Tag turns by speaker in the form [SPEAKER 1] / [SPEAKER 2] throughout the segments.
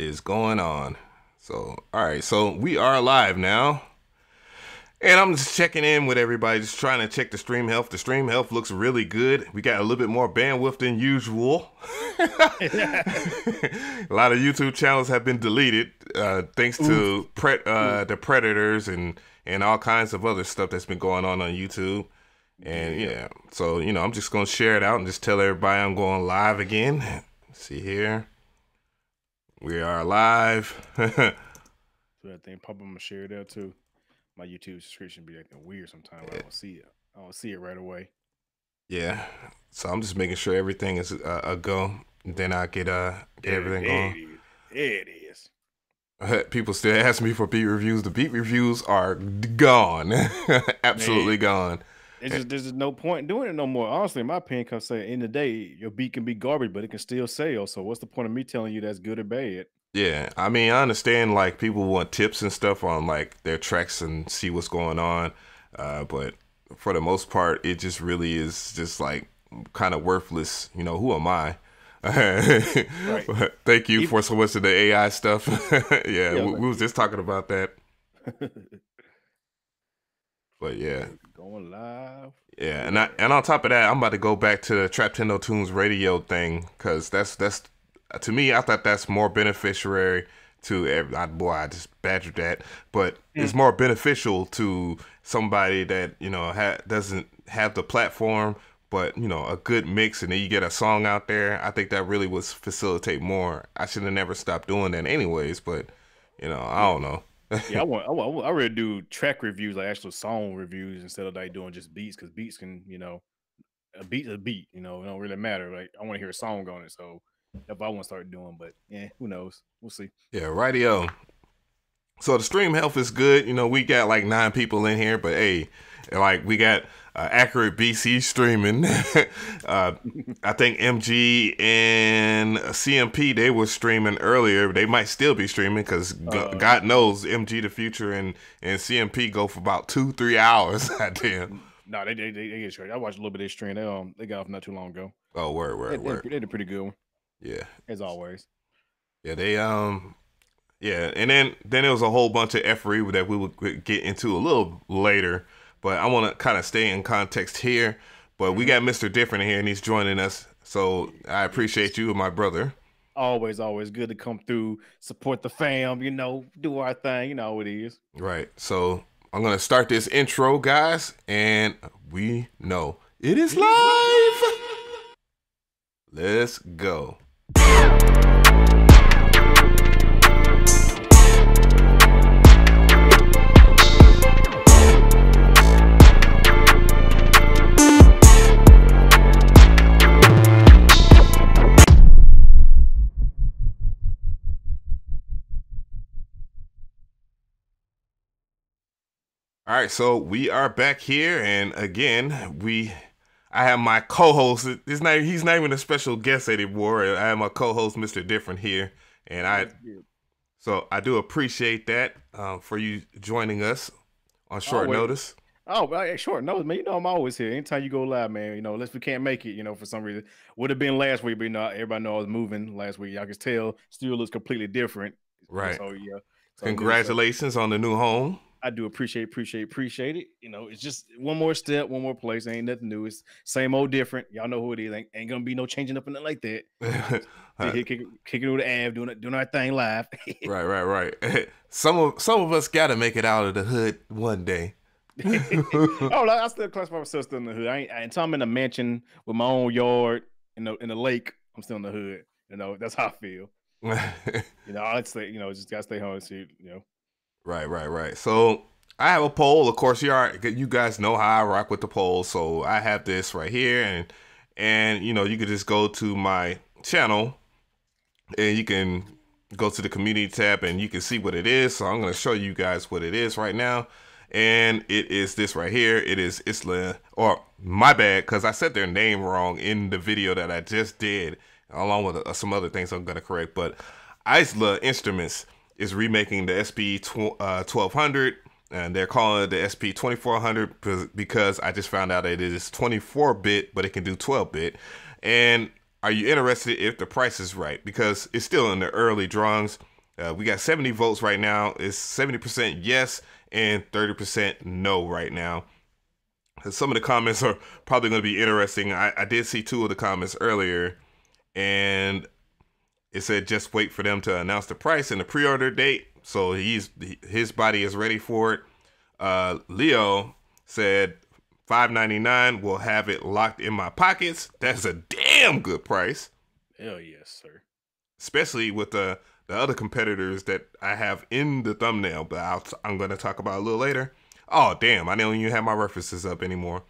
[SPEAKER 1] is going on? So, all right, so we are live now. And I'm just checking in with everybody, just trying to check the stream health. The stream health looks really good. We got a little bit more bandwidth than usual. A lot of YouTube channels have been deleted thanks to the predators and all kinds of other stuff that's been going on YouTube. And yeah, so, I'm just going to share it out and just tell everybody I'm going live again. Let's see here. We are live.
[SPEAKER 2] So that thing pop up, I'm gonna share it out too. My YouTube subscription be acting weird sometimes. I don't see it. I don't see it right away.
[SPEAKER 1] Yeah. So I'm just making sure everything is a go. Then I get everything going.
[SPEAKER 2] It is.
[SPEAKER 1] People still ask me for beat reviews. The beat reviews are gone. Absolutely gone.
[SPEAKER 2] There's just no point in doing it no more. Honestly, in my opinion, because in the day, your beat can be garbage, but it can still sell. So what's the point of me telling you that's good or bad?
[SPEAKER 1] Yeah, I mean, I understand like people want tips and stuff on like their tracks and see what's going on, but for the most part, it just really is just like kind of worthless. Who am I? Right. Thank you for so much of the AI stuff. Yeah, we was just talking about that. But yeah,
[SPEAKER 2] going live.
[SPEAKER 1] Yeah, and on top of that, I'm about to go back to the Trap Tendo Tunes radio thing because that's to me, I thought that's more beneficiary to I just badgered that, but it's more beneficial to somebody that doesn't have the platform, but a good mix, and then you get a song out there. I think that really would facilitate more. I should have never stopped doing that, anyways. But I don't know.
[SPEAKER 2] Yeah, I really do track reviews, like actual song reviews, instead of like doing just beats, because beats can a beat's a beat. It don't really matter. Like I want to hear a song on it, so. If I want to start doing, but yeah, who knows? We'll see.
[SPEAKER 1] Yeah, rightio. So the stream health is good. We got like 9 people in here, but hey, like we got Accurate BC streaming. I think MG and CMP, they were streaming earlier. They might still be streaming because God knows MG the Future and CMP go for about 2-3 hours. Damn.
[SPEAKER 2] No, they get straight. I watched a little bit of their stream. They got off not too long ago.
[SPEAKER 1] Oh, word.
[SPEAKER 2] They did a pretty good one.
[SPEAKER 1] Yeah,
[SPEAKER 2] as always.
[SPEAKER 1] Yeah, they yeah, and then there was a whole bunch of effery that we would get into a little later, but I want to kind of stay in context here. But we got Mr. Different here, and he's joining us, so I appreciate you, my brother.
[SPEAKER 2] Always good to come through, support the fam, do our thing, you know how it is.
[SPEAKER 1] Right. So I'm gonna start this intro, guys, and we know it is live. Let's go. All right, so we are back here, and again, I have my co-host. He's not even a special guest anymore. I have my co-host, Mr. Different, here, and I do appreciate that for you joining us on short notice.
[SPEAKER 2] Oh, short notice, man. I'm always here. Anytime you go live, man. Unless we can't make it, for some reason. Would have been last week, but everybody know I was moving last week. Y'all can tell, still looks completely different.
[SPEAKER 1] Right.
[SPEAKER 2] So yeah. So
[SPEAKER 1] congratulations on the new home.
[SPEAKER 2] I do appreciate it. It's just one more step, one more place. Ain't nothing new. It's same old different. Y'all know who it is. Ain't gonna be no changing up in it like that. Kicking over the ab, doing our thing live.
[SPEAKER 1] Right. Some of us gotta make it out of the hood one day.
[SPEAKER 2] I still classify myself still in the hood. Until I'm in a mansion with my own yard in the lake, I'm still in the hood. That's how I feel. I'd say, just gotta stay home and see,
[SPEAKER 1] Right. So I have a poll. Of course, you guys know how I rock with the poll. So I have this right here, and you can just go to my channel, and you can go to the community tab, and you can see what it is. So I'm going to show you guys what it is right now, and it is this right here. It is Isla, or my bad, because I said their name wrong in the video that I just did, along with some other things I'm going to correct. But Isla Instruments is remaking the SP1200, and they're calling it the SP2400 because I just found out that it is 24-bit, but it can do 12-bit. And are you interested if the price is right? Because it's still in the early drawings. We got 70 votes right now. It's 70% yes and 30% no right now. Some of the comments are probably going to be interesting. I did see two of the comments earlier, and it said just wait for them to announce the price and the pre-order date. So his body is ready for it. Leo said $5.99 will have it locked in my pockets. That's a damn good price.
[SPEAKER 2] Hell yes, sir.
[SPEAKER 1] Especially with the other competitors that I have in the thumbnail, but I'm going to talk about a little later. Oh, damn, I don't even have my references up anymore.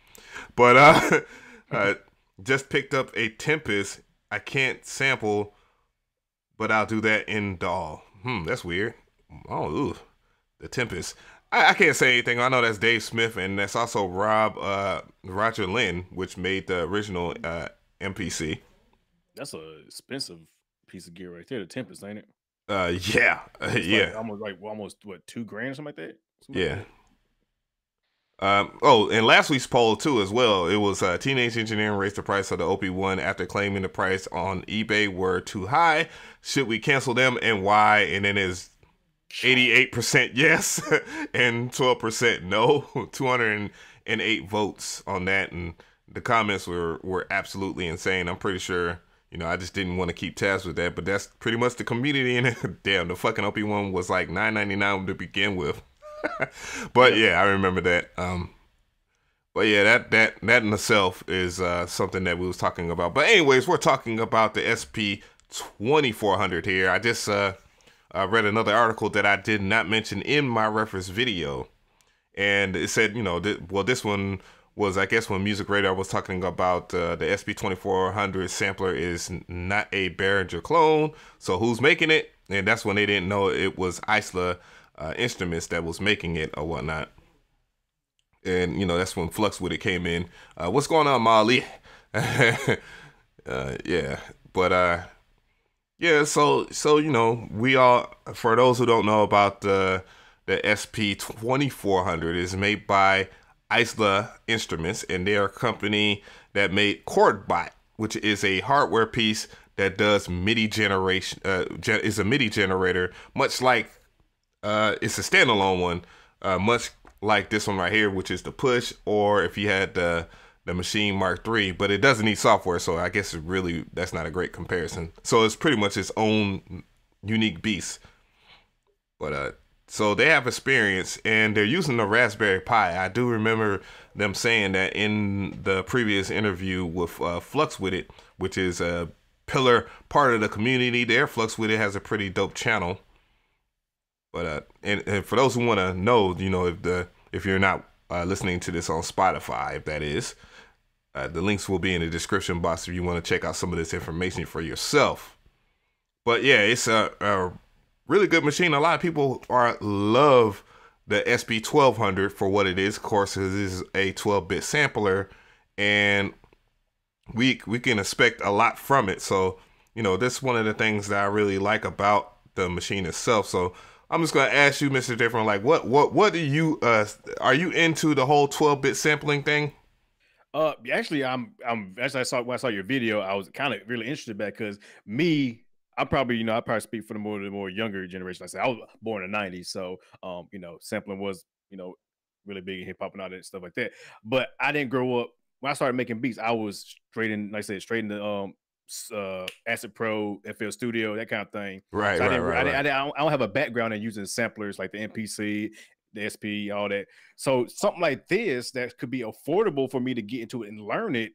[SPEAKER 1] But just picked up a Tempest. I can't sample, but I'll do that in DAW. That's weird. Oh, ooh, the Tempest. I can't say anything. I know that's Dave Smith, and that's also Roger Lynn, which made the original MPC.
[SPEAKER 2] That's a expensive piece of gear right there. The Tempest, ain't it?
[SPEAKER 1] Yeah,
[SPEAKER 2] yeah. Like almost what, $2,000 or something like that.
[SPEAKER 1] Yeah. Oh, and last week's poll too as well. It was Teenage Engineering raised the price of the OP1 after claiming the price on eBay were too high. Should we cancel them and why? And then it's 88% yes and 12% no. 208 votes on that, and the comments were absolutely insane. I'm pretty sure, you know, I just didn't want to keep tabs with that, but that's pretty much the community. And damn, the fucking OP1 was like $9.99 to begin with. But yeah, I remember that. But yeah, that in itself is something that we was talking about. But anyways, we're talking about the SP2400 here. I just read another article that I did not mention in my reference video, and it said, you know, this one was, I guess, when Music Radar was talking about the SP2400 sampler is not a Behringer Clone. So who's making it? And that's when they didn't know it was Isla Instruments that was making it or whatnot. And you know, that's when Flux with it came in. What's going on, Molly? Yeah, but yeah, so you know, we all, for those who don't know about the SP2400, is made by Isla Instruments, and they're a company that made ChordBot, which is a hardware piece that does MIDI generation. Is a MIDI generator, much like it's a standalone one, much like this one right here, which is the Push, or if you had the Machine Mark III, but it doesn't need software, so I guess that's not a great comparison. So it's pretty much its own unique beast. But so they have experience, and they're using the Raspberry Pi. I do remember them saying that in the previous interview with Flux with it, which is a pillar part of the community there. Flux with it has a pretty dope channel. But and for those who want to know, you know, if you're not listening to this on Spotify, if that is, the links will be in the description box if you want to check out some of this information for yourself. But yeah, it's a really good machine. A lot of people love the SP1200 for what it is. Of course, it is a 12-bit sampler, and we can expect a lot from it. So, you know, that's one of the things that I really like about the machine itself. So I'm just gonna ask you, Mr. Different, like, what do you are you into the whole 12-bit sampling thing?
[SPEAKER 2] Actually, I'm actually, when I saw your video, I was kind of really interested back, because I probably speak for the more younger generation. Like I said, I was born in the 90s, so you know, sampling was, you know, really big in hip hop and all that stuff like that. But I didn't grow up when I started making beats. I was straight in, like I said, straight in the Acid Pro, FL Studio, that kind of thing.
[SPEAKER 1] Right,
[SPEAKER 2] so
[SPEAKER 1] right.
[SPEAKER 2] I don't have a background in using samplers like the MPC, the SP, all that. So something like this that could be affordable for me to get into it and learn it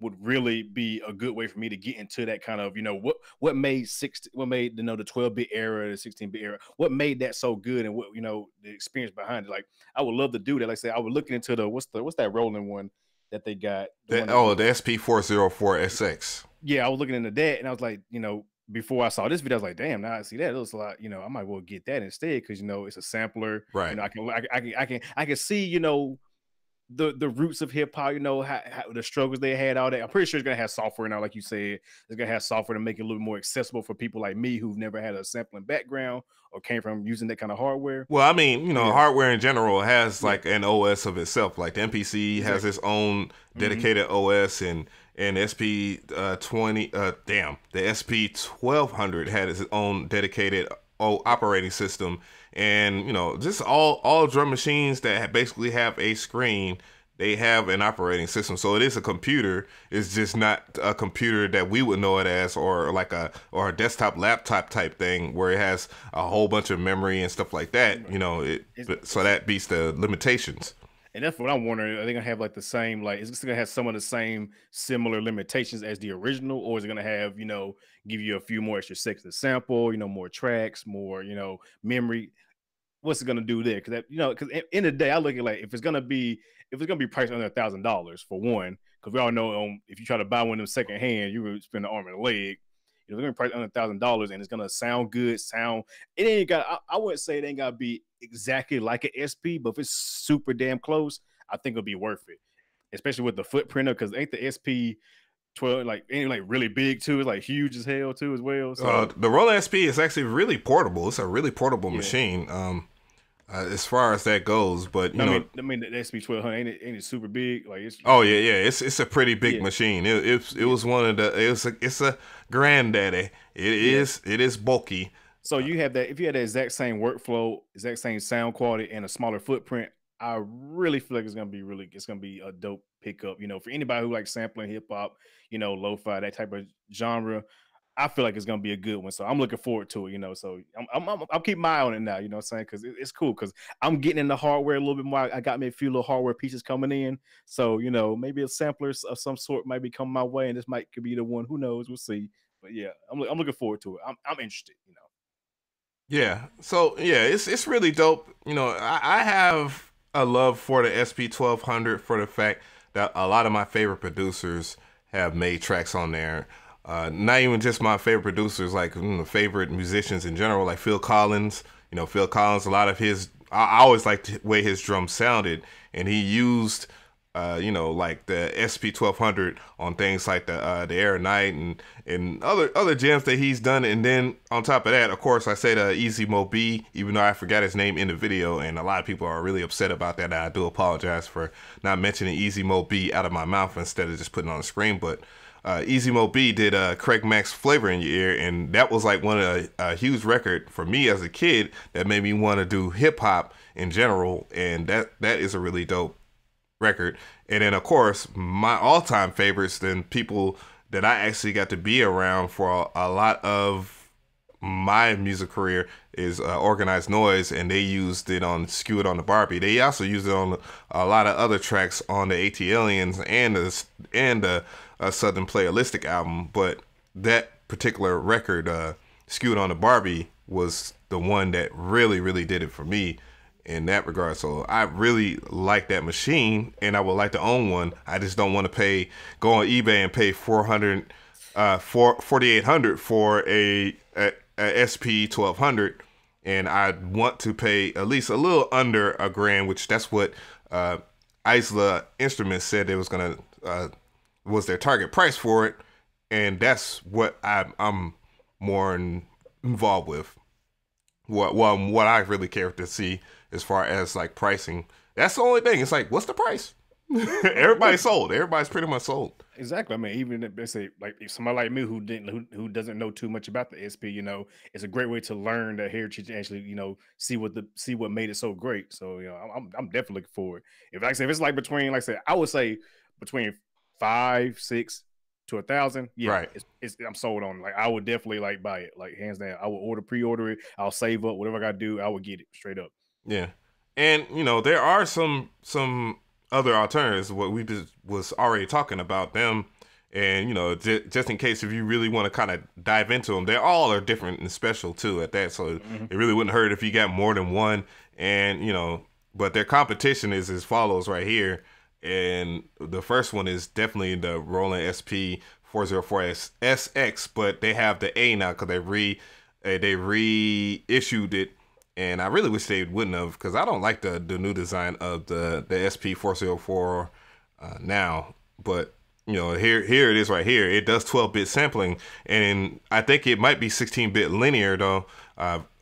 [SPEAKER 2] would really be a good way for me to get into that kind of, you know, what made the 12-bit era, the 16-bit era, what made that so good, and what, you know, the experience behind it. Like, I would love to do that. Like I said, I was looking into the what's that rolling one that they got,
[SPEAKER 1] The SP404SX.
[SPEAKER 2] Yeah, I was looking into that, and I was like, you know, before I saw this video, I was like, damn, now I see that, it looks a lot, you know, I might well get that instead, because, you know, it's a sampler,
[SPEAKER 1] Right?
[SPEAKER 2] You know, I can see, you know, the roots of hip hop, you know, how the struggles they had, all that. I'm pretty sure it's gonna have software now, like you said. It's gonna have software to make it a little more accessible for people like me who've never had a sampling background or came from using that kind of hardware.
[SPEAKER 1] Well, I mean, you know, hardware in general has like an OS of itself. Like the MPC has its own dedicated OS, and the SP1200 had its own dedicated operating system, and just all drum machines that basically have a screen, they have an operating system. So it is a computer. It's just not a computer that we would know it as, or like a desktop laptop type thing where it has a whole bunch of memory and stuff like that. So that beats the limitations.
[SPEAKER 2] And that's what I'm wondering. Are they gonna have like the same, like, is this gonna have some of the same similar limitations as the original, or is it gonna have, give you a few more extra seconds to sample, more tracks, more, memory? What's it gonna do there? Because because in the day, I look at, like, if it's gonna be priced under $1,000 for one, because we all know, if you try to buy one of them secondhand, you would spend an arm and a leg. If it's gonna be priced under $1,000 and it's gonna sound good, it ain't got. I wouldn't say it ain't gotta be exactly like an SP, but if it's super damn close, I think it'll be worth it. Especially with the footprint, because ain't the SP12 ain't like really big too? It's like huge as hell too as well. So
[SPEAKER 1] the Roland SP is actually really portable. It's a really portable machine. As far as that goes, but
[SPEAKER 2] I mean the SP1200 ain't it super big? Like, it's
[SPEAKER 1] it's a pretty big machine. It was one of the it's a granddaddy. It is bulky.
[SPEAKER 2] So you have that. If you had the exact same workflow, exact same sound quality, and a smaller footprint, I really feel like it's gonna be a dope pickup. For anybody who likes sampling hip hop, lo-fi, that type of genre, I feel like it's gonna be a good one. So I'm looking forward to it. So I'm keeping my eye on it now. You know what I'm saying? Because it's cool. Because I'm getting into hardware a little bit more. I got me a few little hardware pieces coming in. So maybe a sampler of some sort might be coming my way, and this could be the one. Who knows? We'll see. But yeah, I'm looking forward to it. I'm interested.
[SPEAKER 1] Yeah. So yeah, it's really dope. I have a love for the SP1200 for the fact that a lot of my favorite producers have made tracks on there. Not even just my favorite producers, like favorite musicians in general, like Phil Collins. Phil Collins, a lot of his, I always liked the way his drums sounded, and he used, like the SP1200 on things like the Air Night and other gems that he's done. And then on top of that, of course, I said Easy Mo B, even though I forgot his name in the video, and a lot of people are really upset about that. And I do apologize for not mentioning Easy Mo B out of my mouth instead of just putting it on the screen, but. Easy Mo B did Craig Mack's Flavor in Your Ear, and that was like one of a huge record for me as a kid that made me want to do hip hop in general, and that is a really dope record. And then of course my all-time favorites, then people that I actually got to be around for a lot of my music career is Organized Noise, and they used it on Skew It on the Barbie. They also used it on a lot of other tracks on the AT Aliens and the Southern Playalistic album, but that particular record, Skew It on the Barbie, was the one that really did it for me in that regard. So I really like that machine, and I would like to own one. I just don't want to go on eBay and pay $4,800 for a SP1200, and I want to pay at least a little under $1,000, which that's what Isla Instruments said they was gonna was their target price for it, and that's what I'm more involved with. What I really care to see as far as like pricing. That's the only thing. It's like, what's the price? Everybody's sold. Everybody's pretty much sold.
[SPEAKER 2] Exactly. I mean, even if they say, like, if somebody like me who doesn't know too much about the SP, it's a great way to learn the heritage and actually, see what made it so great. So, I'm definitely looking forward. If it's like between, like I said, I would say between 5, 6 to 1,000. Yeah,
[SPEAKER 1] right.
[SPEAKER 2] I'm sold on. Like, I would definitely buy it. Like, hands down. I would pre-order it. I'll save up whatever I gotta do. I would get it straight up.
[SPEAKER 1] Yeah, and there are some other alternatives. What we was already talking about them, and just in case if you really want to kind of dive into them, they all are different and special too at that. So it really wouldn't hurt if you got more than one, and but their competition is as follows right here. And the first one is definitely the Roland SP404SX, but they have the A now because they reissued it, and I really wish they wouldn't have, because I don't like the new design of the SP404 now. But here it is right here. It does 12-bit sampling, and I think it might be 16-bit linear though.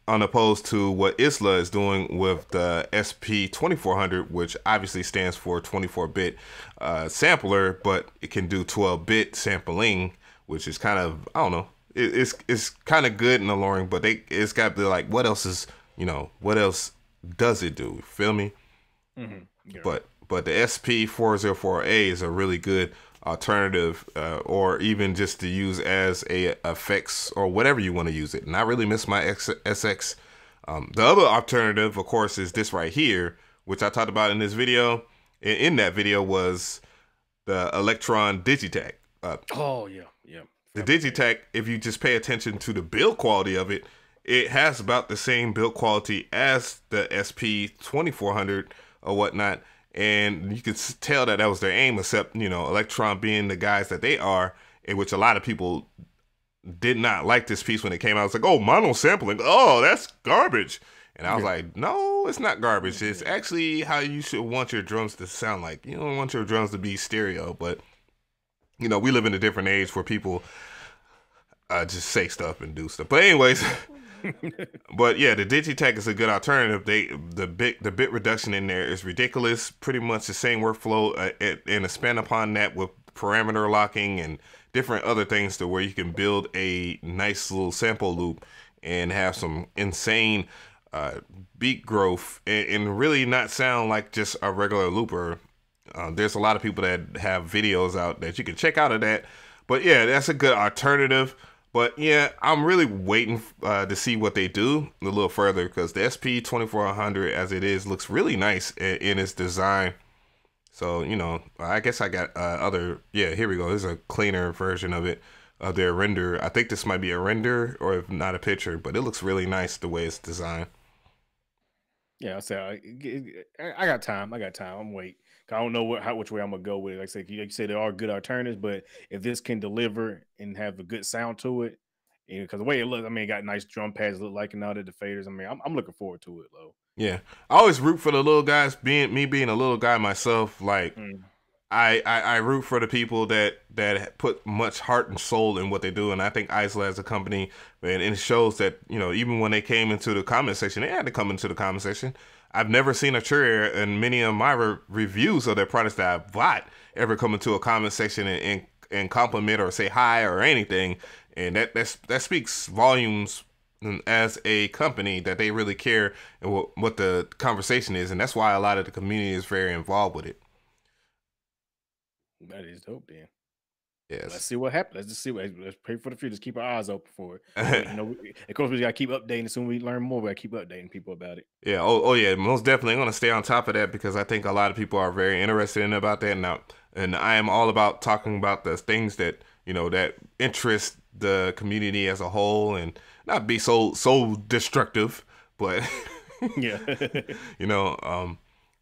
[SPEAKER 1] Unopposed to what Isla is doing with the SP2400, which obviously stands for 24-bit sampler, but it can do 12-bit sampling, which is kind of, I don't know, it's kind of good and alluring, but it's got to be like, what else is, what else does it do? You feel me?
[SPEAKER 2] Yeah.
[SPEAKER 1] But the SP404A is a really good alternative, or even just to use as a effects or whatever you want to use it. And I really miss my SX. The other alternative, of course, is this right here, which I talked about in this video. In that video was the Electron Digitech.
[SPEAKER 2] Oh yeah, yeah.
[SPEAKER 1] The Digitech, if you just pay attention to the build quality of it, it has about the same build quality as the SP2400 or whatnot. And you could tell that was their aim, except, Electron being the guys that they are, in which a lot of people did not like this piece when it came out. It's like, oh, mono sampling. Oh, that's garbage. And I was like, no, it's not garbage. It's actually how you should want your drums to sound like. You don't want your drums to be stereo, but, we live in a different age where people just say stuff and do stuff. But anyways, but yeah, the Digitech is a good alternative. The bit reduction in there is ridiculous. Pretty much the same workflow, and expand upon that with parameter locking and different other things to where you can build a nice little sample loop and have some insane beat growth and really not sound like just a regular looper. There's a lot of people that have videos out that you can check out of that. But yeah, that's a good alternative. But yeah, I'm really waiting to see what they do a little further, because the SP2400 as it is looks really nice in its design. So, I guess I got here we go. This is a cleaner version of it, of their render. I think this might be a render or if not a picture, but it looks really nice the way it's designed.
[SPEAKER 2] Yeah, I say I got time. I'm wait. I don't know which way I'm gonna go with it. Like I said, you say there are good alternatives, but if this can deliver and have a good sound to it, because the way it looks, I mean, it got nice drum pads look like and all that, the faders. I mean, I'm looking forward to it, though.
[SPEAKER 1] Yeah, I always root for the little guys. Being a little guy myself, like I root for the people that put much heart and soul in what they do, and I think Isla as a company, and it shows that even when they came into the comment section, they had to come into the comment section. I've never seen a Trier in many of my reviews of their products that I've bought ever come into a comment section and compliment or say hi or anything, and that speaks volumes as a company that they really care and what the conversation is, and that's why a lot of the community is very involved with it.
[SPEAKER 2] That is dope, then.
[SPEAKER 1] Yes.
[SPEAKER 2] Let's see what happens. Let's just see. Let's pray for the future. Just keep our eyes open for it. But, of course, we gotta keep updating. As soon as we learn more, we gotta keep updating people about it.
[SPEAKER 1] Yeah. Oh yeah. Most definitely, I'm gonna stay on top of that, because I think a lot of people are very interested in about that now, and I am all about talking about the things that that interest the community as a whole, and not be so destructive, but
[SPEAKER 2] yeah.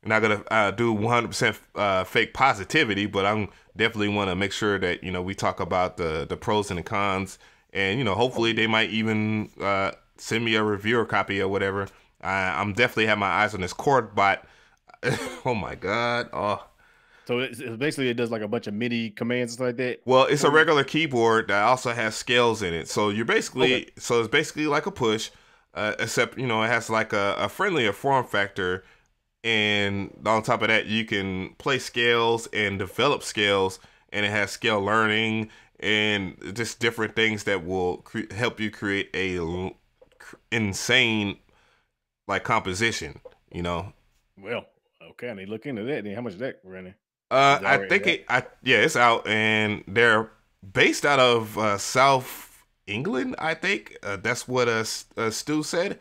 [SPEAKER 1] I'm not gonna do 100% fake positivity, but I'm definitely want to make sure that we talk about the pros and the cons, and hopefully they might even send me a reviewer copy or whatever. I'm definitely have my eyes on this chord bot. Oh my god! Oh.
[SPEAKER 2] So it's basically it does like a bunch of MIDI commands and stuff like that.
[SPEAKER 1] Well, it's a regular keyboard that also has scales in it, so you're basically so it's basically like a push, except it has like a friendlier form factor. And on top of that, you can play scales and develop scales, and it has scale learning and just different things that will help you create a insane like composition.
[SPEAKER 2] Well, okay, I need to look into that. Then how much is that running?
[SPEAKER 1] I think it's out, and they're based out of South England. I think that's what Stu said,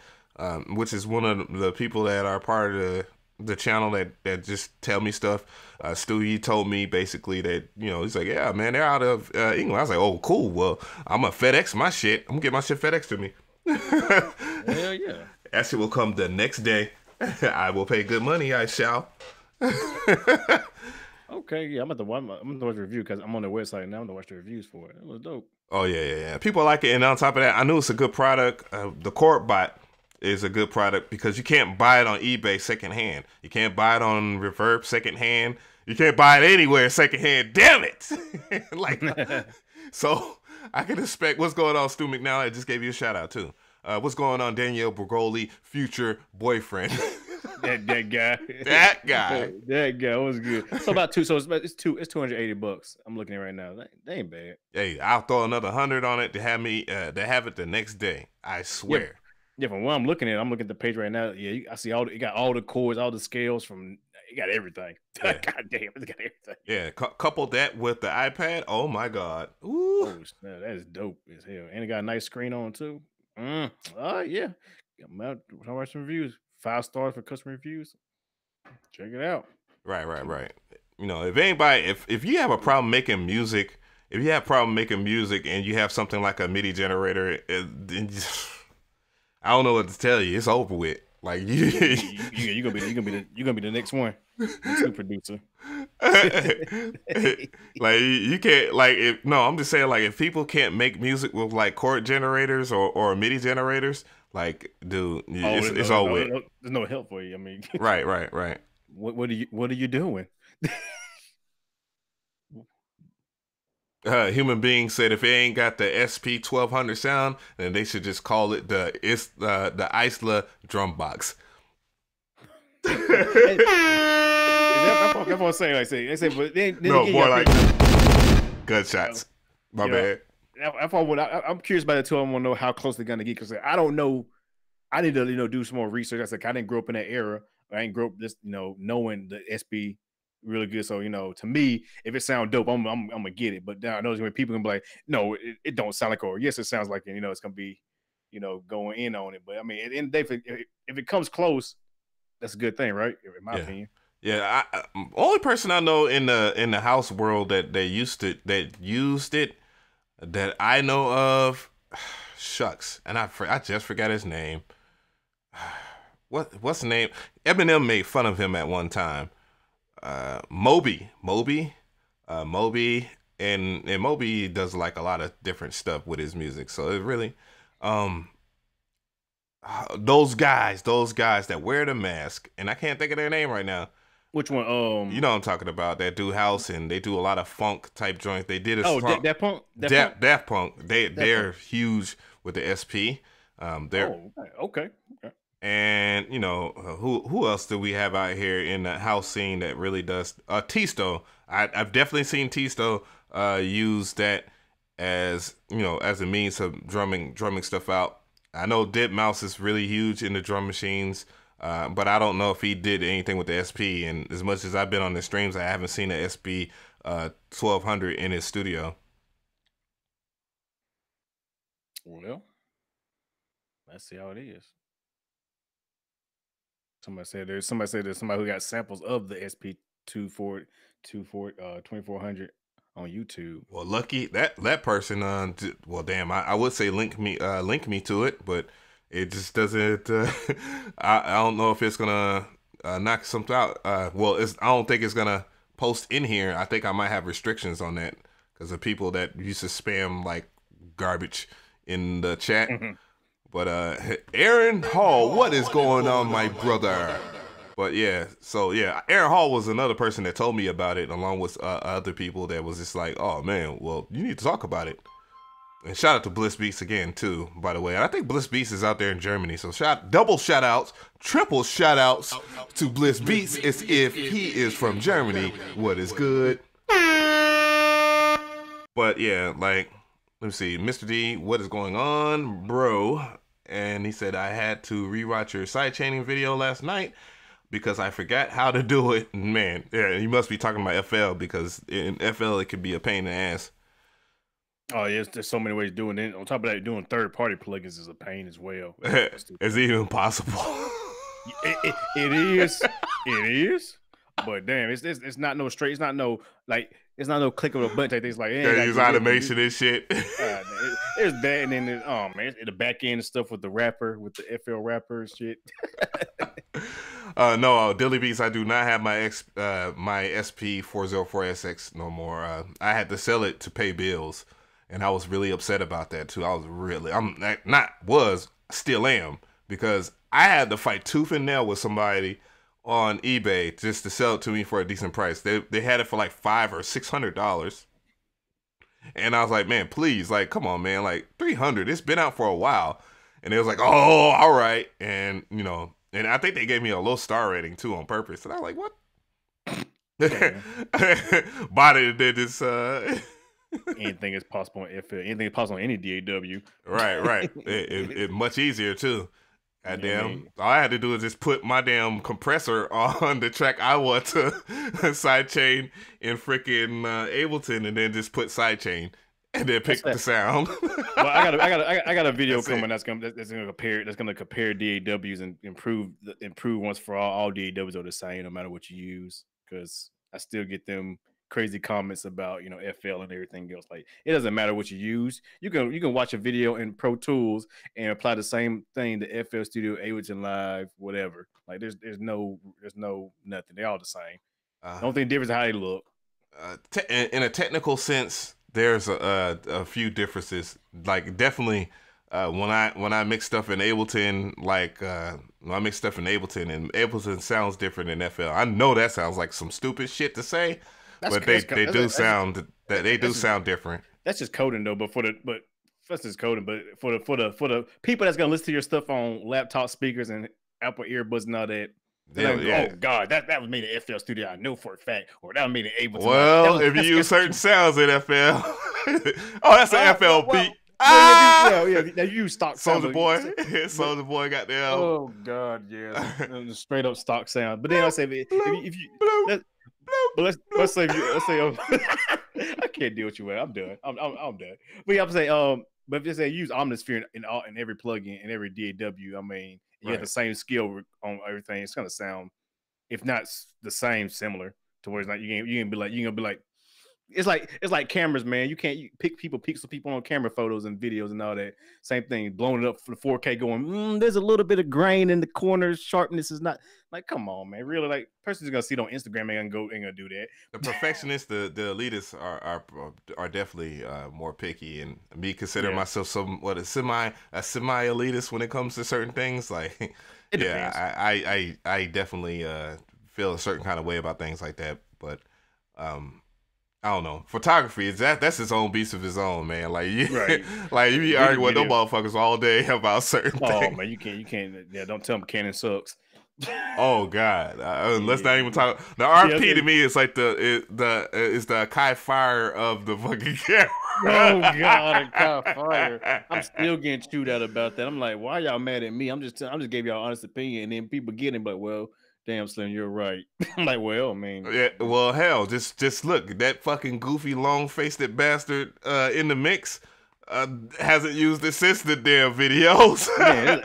[SPEAKER 1] which is one of the people that are part of the channel that just tell me stuff. Stu, he told me basically that he's like, yeah man, they're out of England. I was like, oh cool, well I'm gonna FedEx my shit. I'm gonna get my shit FedEx to me.
[SPEAKER 2] Hell yeah.
[SPEAKER 1] That shit will come the next day. I will pay good money, I shall.
[SPEAKER 2] Okay, yeah, I'm gonna watch the review, because I'm on their website now. I'm gonna watch the reviews for it. It was dope.
[SPEAKER 1] Oh yeah, people like it. And on top of that, I knew it's a good product. The chord bot is a good product because you can't buy it on eBay secondhand. You can't buy it on Reverb secondhand. You can't buy it anywhere secondhand. Damn it! Like, so I can expect what's going on, Stu McNally. I just gave you a shout out too. What's going on, Danielle Bergoli, future boyfriend?
[SPEAKER 2] That guy.
[SPEAKER 1] That guy.
[SPEAKER 2] That guy was good. So about two. So it's $280. I'm looking at it right now. That ain't bad.
[SPEAKER 1] Hey, I'll throw another 100 on it to have me to have it the next day. I
[SPEAKER 2] Yeah.
[SPEAKER 1] swear.
[SPEAKER 2] Yeah, from what I'm looking at the page right now. Yeah, I see it got all the chords, all the scales from. It got everything.
[SPEAKER 1] Yeah.
[SPEAKER 2] God damn, it got everything.
[SPEAKER 1] Yeah, couple that with the iPad. Oh my God. Ooh.
[SPEAKER 2] Oh, that is dope as hell, and it got a nice screen on too. Yeah. I'm out. I'll watch some reviews. 5 stars for customer reviews. Check it out.
[SPEAKER 1] Right. You know, if anybody, if you have a problem making music, if you have a problem making music and you have something like a MIDI generator, then I don't know what to tell you. It's over with. Like
[SPEAKER 2] you're gonna be the next one, next new producer.
[SPEAKER 1] Like you can't I'm just saying, like, if people can't make music with like chord generators or MIDI generators, like, dude, it's over with.
[SPEAKER 2] There's no help for you. I mean,
[SPEAKER 1] right.
[SPEAKER 2] What are you doing?
[SPEAKER 1] Human being said if it ain't got the SP1200 sound, then they should just call it the Isla drum box.
[SPEAKER 2] That's what I'm saying. They say, but then
[SPEAKER 1] no,
[SPEAKER 2] again,
[SPEAKER 1] more like gunshots. My bad.
[SPEAKER 2] I'm curious about it too. I want to know how close they're gonna get, because I don't know. I need to do some more research. I didn't grow up in that era. I ain't grow up just knowing the SP really good. So to me, if it sounds dope, I'm gonna get it. But now I know when people can be like, no, it don't sound like, or yes, it sounds like it. It's gonna be going in on it. But I mean, at the end of the day, if it comes close, that's a good thing, right? In my opinion.
[SPEAKER 1] Yeah, only person I know in the house world that used it that I know of, shucks, and I just forgot his name. What's the name? Eminem made fun of him at one time. Moby, and Moby does like a lot of different stuff with his music. So it really, those guys that wear the mask, and I can't think of their name right now.
[SPEAKER 2] Which one?
[SPEAKER 1] You know what I'm talking about, that do house and they do a lot of funk type joints. They did a
[SPEAKER 2] song. Daft Punk.
[SPEAKER 1] Daft Punk. They're huge with the SP.
[SPEAKER 2] Okay.
[SPEAKER 1] And who else do we have out here in the house scene that really does? Tisto. I've definitely seen Tisto use that as a means of drumming stuff out. I know Deadmau5 is really huge in the drum machines, but I don't know if he did anything with the SP. And as much as I've been on the streams, I haven't seen the SP 1200 in his studio.
[SPEAKER 2] Well, let's see how it is. Somebody said there's somebody who got samples of the SP2400 on YouTube.
[SPEAKER 1] Well, lucky that person. Well, damn, I would say link me to it, but it just doesn't. I don't know if it's gonna knock something out. I don't think it's gonna post in here. I think I might have restrictions on that because of people that used to spam like garbage in the chat. Mm-hmm. But Aaron Hall, what is going on, my brother? But yeah, so yeah, Aaron Hall was another person that told me about it, along with other people that was just like, oh man, well, you need to talk about it. And shout out to Bliss Beats again too, by the way. And I think Bliss Beats is out there in Germany, so double shout outs, triple shout outs to Bliss Beats as if he is from Germany. What is good? But yeah, like, let me see, Mr. D, what is going on, bro? And he said, I had to rewatch your sidechaining video last night because I forgot how to do it. Man, yeah, you must be talking about FL, because in FL it could be a pain in the ass.
[SPEAKER 2] Oh, yes, there's so many ways of doing it. On top of that, doing third-party plugins is a pain as well.
[SPEAKER 1] It's even possible.
[SPEAKER 2] It is. But damn, it's not no straight. It's not no click of a button. It's like,
[SPEAKER 1] yeah, use automation and shit.
[SPEAKER 2] There's that, and then the back end stuff with the rapper, with the FL rapper and shit.
[SPEAKER 1] No, Dilly Beats, I do not have my SP404SX no more. I had to sell it to pay bills, and I was really upset about that too. Still am, because I had to fight tooth and nail with somebody on eBay just to sell it to me for a decent price. They had it for like $500 or $600, and I was like, man, please, like, come on, man, like $300. It's been out for a while, and it was like, oh, all right, and And I think they gave me a low star rating too on purpose. And I was like, what?
[SPEAKER 2] Damn.
[SPEAKER 1] Bought it and then just
[SPEAKER 2] Anything is possible on FL. Anything is possible on any DAW.
[SPEAKER 1] right. It much easier too.
[SPEAKER 2] Yeah,
[SPEAKER 1] Goddamn. All I had to do is just put my damn compressor on the track I want to sidechain in freaking Ableton, and then just put sidechain, and then pick the sound.
[SPEAKER 2] Well, I got a video coming that's gonna compare DAWs and improve once for all. All DAWs are the same no matter what you use, because I still get them crazy comments about FL and everything else. Like, it doesn't matter what you use. You can watch a video in Pro Tools and apply the same thing to FL Studio, Ableton Live, whatever. Like, there's no nothing. They're all the same. The only thing different is how they look.
[SPEAKER 1] In a technical sense, there's a few differences. Like, definitely when I mix stuff in Ableton, like when I mix stuff in Ableton, and Ableton sounds different than FL. I know that sounds like some stupid shit to say, but they do sound different.
[SPEAKER 2] That's just coding though. That's just coding. But for the people that's gonna listen to your stuff on laptop speakers and Apple earbuds and all that. Oh God, that was made in FL Studio. I know for a fact, or that was made in Ableton.
[SPEAKER 1] Well, if you use certain sounds in FL, oh, that's an FL beat.
[SPEAKER 2] Yeah. Now you use stock sounds.
[SPEAKER 1] Soulja Boy, Soulja Boy got there.
[SPEAKER 2] Oh God, yeah, straight up stock sound. But then I say, if you let's say I can't deal with you. I'm done. I'm done. But yeah, I'm saying, but if you say use Omnisphere in every plugin in every DAW, I mean, you have the same skill on everything. It's gonna sound, if not the same, similar to where it's not. You can be like. It's like cameras, man. You pick pixel people on camera photos and videos and all that. Same thing, blowing it up for the 4K, going, there's a little bit of grain in the corners. Sharpness is not, like, come on, man. Really, like, person's gonna see it on Instagram, ain't gonna do that.
[SPEAKER 1] The perfectionists, the elitists are definitely more picky, and me considering myself somewhat a semi elitist when it comes to certain things. Like, I definitely feel a certain kind of way about things like that, but I don't know. Photography that's its own beast of its own, man. Like, like you be arguing with those motherfuckers all day about certain things.
[SPEAKER 2] Oh man, you can't. Yeah, don't tell them Canon sucks.
[SPEAKER 1] Oh God, let's not even talk. The RP to me is like the Kai Fire of the fucking camera.
[SPEAKER 2] Oh God, Kai Fire. I'm still getting chewed out about that. I'm like, why y'all mad at me? I'm just giving y'all honest opinion, and then people get it, but well. Damn, Slim, you're right. I'm like, well, I mean,
[SPEAKER 1] yeah, well, hell, just look, that fucking goofy, long-faced bastard in the mix hasn't used it since the damn videos.
[SPEAKER 2] Man,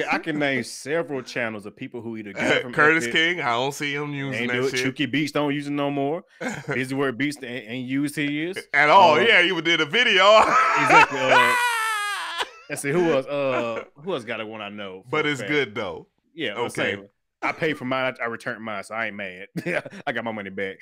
[SPEAKER 2] I can name several channels of people who either got it from
[SPEAKER 1] Curtis King. I don't see him using that shit.
[SPEAKER 2] Chucky Beats don't use it no more. Busy Word Beats ain't used his
[SPEAKER 1] at all. Yeah, he did a video.
[SPEAKER 2] Exactly. Let's see who else got it one I know.
[SPEAKER 1] But it's good though.
[SPEAKER 2] Yeah. Okay. I paid for mine. I returned mine, so I ain't mad. I got my money back.